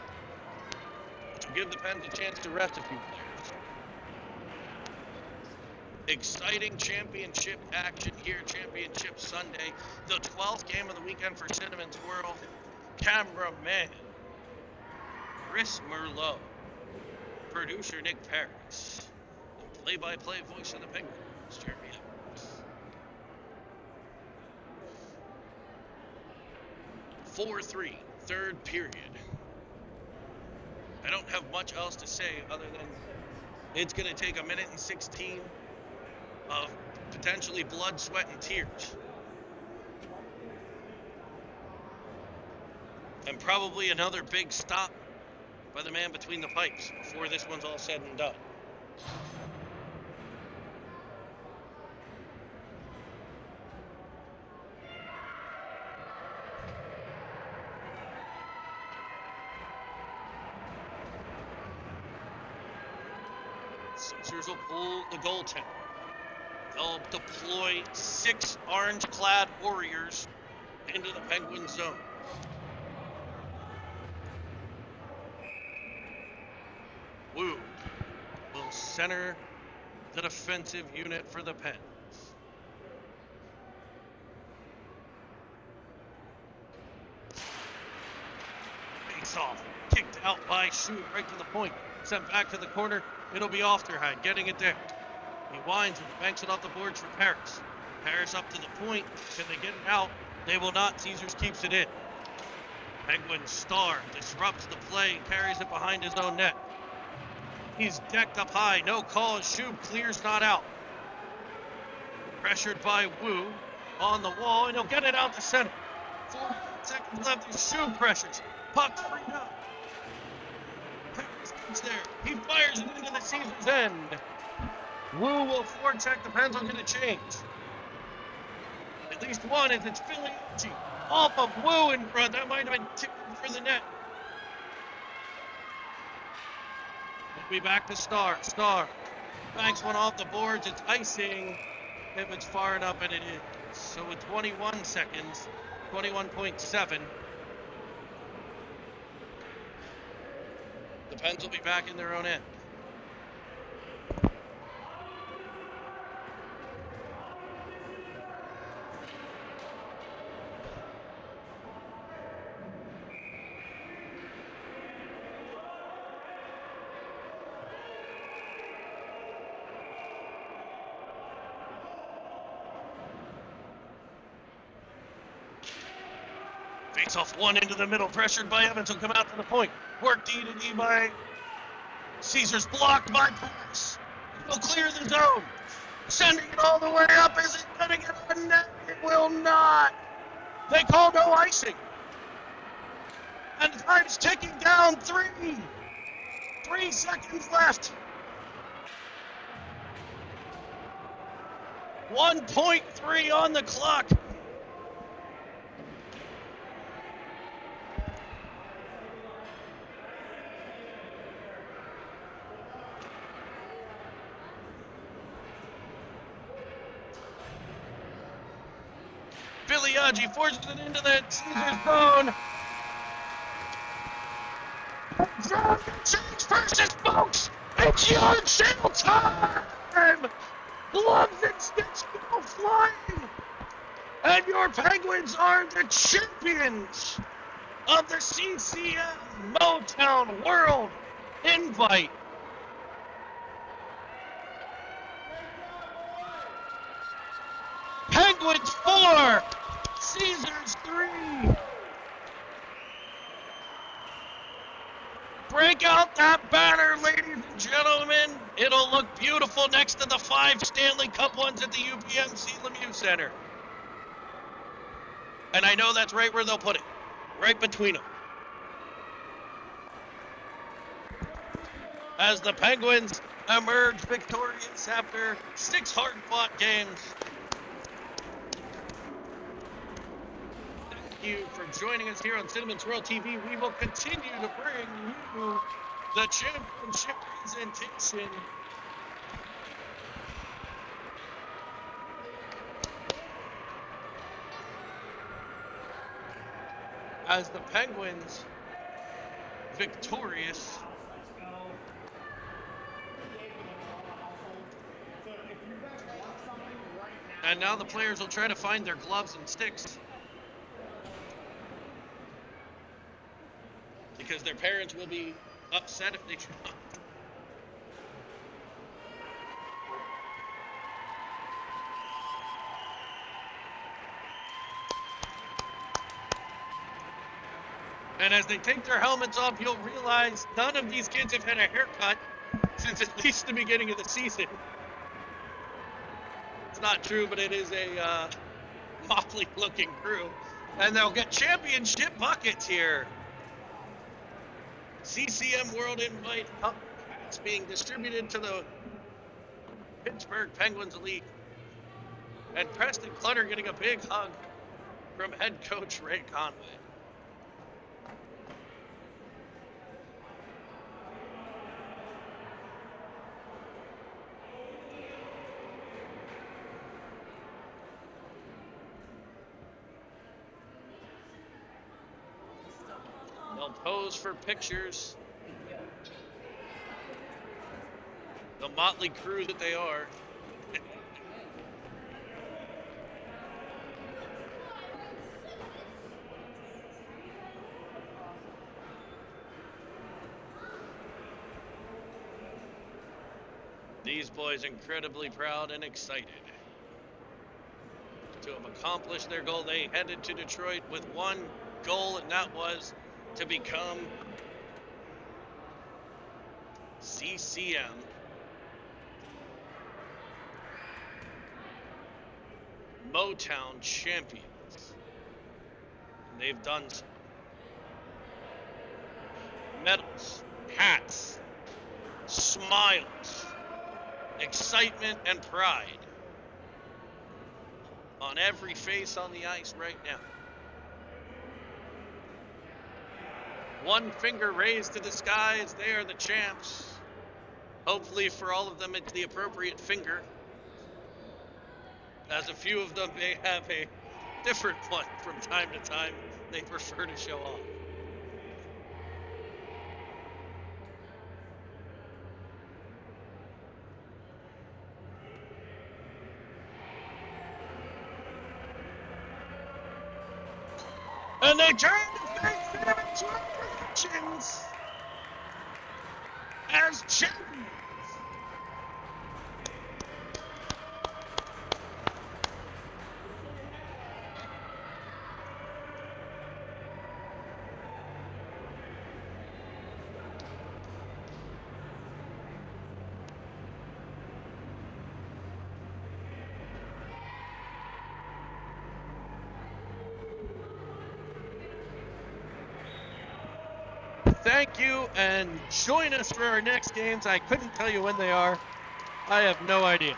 to give the Pens a chance to rest a few players. Exciting championship action here, Championship Sunday. The 12th game of the weekend for Cinnamon's World. Cameraman Chris Merlot. Producer Nick Paris. And play-by-play voice of the Penguins, Jeremy Evans. 4-3, third period. I don't have much else to say other than it's going to take 1:16 of potentially blood, sweat, and tears. And probably another big stop by the man between the pipes before this one's all said and done. Caesars will pull the goaltender. They'll deploy 6 orange-clad warriors into the Penguin zone. Wu will center the defensive unit for the Pens. Face off, kicked out by Shu right to the point. Sent back to the corner. It'll be Ofterheim getting it there. He winds and banks it off the boards for Paris. Paris up to the point. Can they get it out? They will not. Caesars keeps it in. Penguin Star disrupts the play, carries it behind his own net. He's decked up high. No call. Shub clears not out. Pressured by Wu on the wall, and he'll get it out to center. 4 seconds left. Shub pressures. Puck free up. Paris gets there. He fires it into the Caesars end. Wu will forecheck. The Pens will get a change. At least one as it's Filiaggi off of Wu in front. That might have been tipped for the net. We'll be back to Starr. Starr banks one off the boards. It's icing if it's far enough, and it is. So with 21 seconds, 21.7. The Pens will be back in their own end. Face off one into the middle, pressured by Evans, will come out to the point. Work D to D by Caesars, blocked by Paris. He'll clear the zone. Sending it all the way up. Is it going to get on net? It will not. They call no icing. And time's ticking down. 3 seconds left. 1.3 on the clock. Biliagi forces it into the Caesars zone. Change versus folks. It's yard sale time. Gloves and sticks go flying. And your Penguins are the champions of the CCM Motown World Invite. Penguins 4, Caesars 3. Break out that banner, ladies and gentlemen. It'll look beautiful next to the 5 Stanley Cup ones at the UPMC Lemieux Center. And I know that's right where they'll put it, right between them. As the Penguins emerge victorious after 6 hard-fought games. Thank you for joining us here on Cinnamon's World TV. We will continue to bring you the championship presentation. As the Penguins victorious. And now the players will try to find their gloves and sticks. Because their parents will be upset if they drop. And as they take their helmets off, you'll realize none of these kids have had a haircut since at least the beginning of the season. It's not true, but it is a motley-looking crew. And they'll get championship buckets here. CCM World Invite Cup. It's being distributed to the Pittsburgh Penguins Elite. And Preston Clutter getting a big hug from head coach Ray Conway. They'll pose for pictures. The motley crew that they are. These boys incredibly proud and excited to have accomplished their goal. They headed to Detroit with one goal, and that was to become CCM Motown champions. And they've done so. Medals, hats, smiles, excitement, and pride on every face on the ice right now. One finger raised to the sky as they are the champs. Hopefully for all of them it's the appropriate finger, as a few of them may have a different one from time to time they prefer to show off. And they turn to face their predictions as champions. Thank you, and join us for our next games. I couldn't tell you when they are. I have no idea.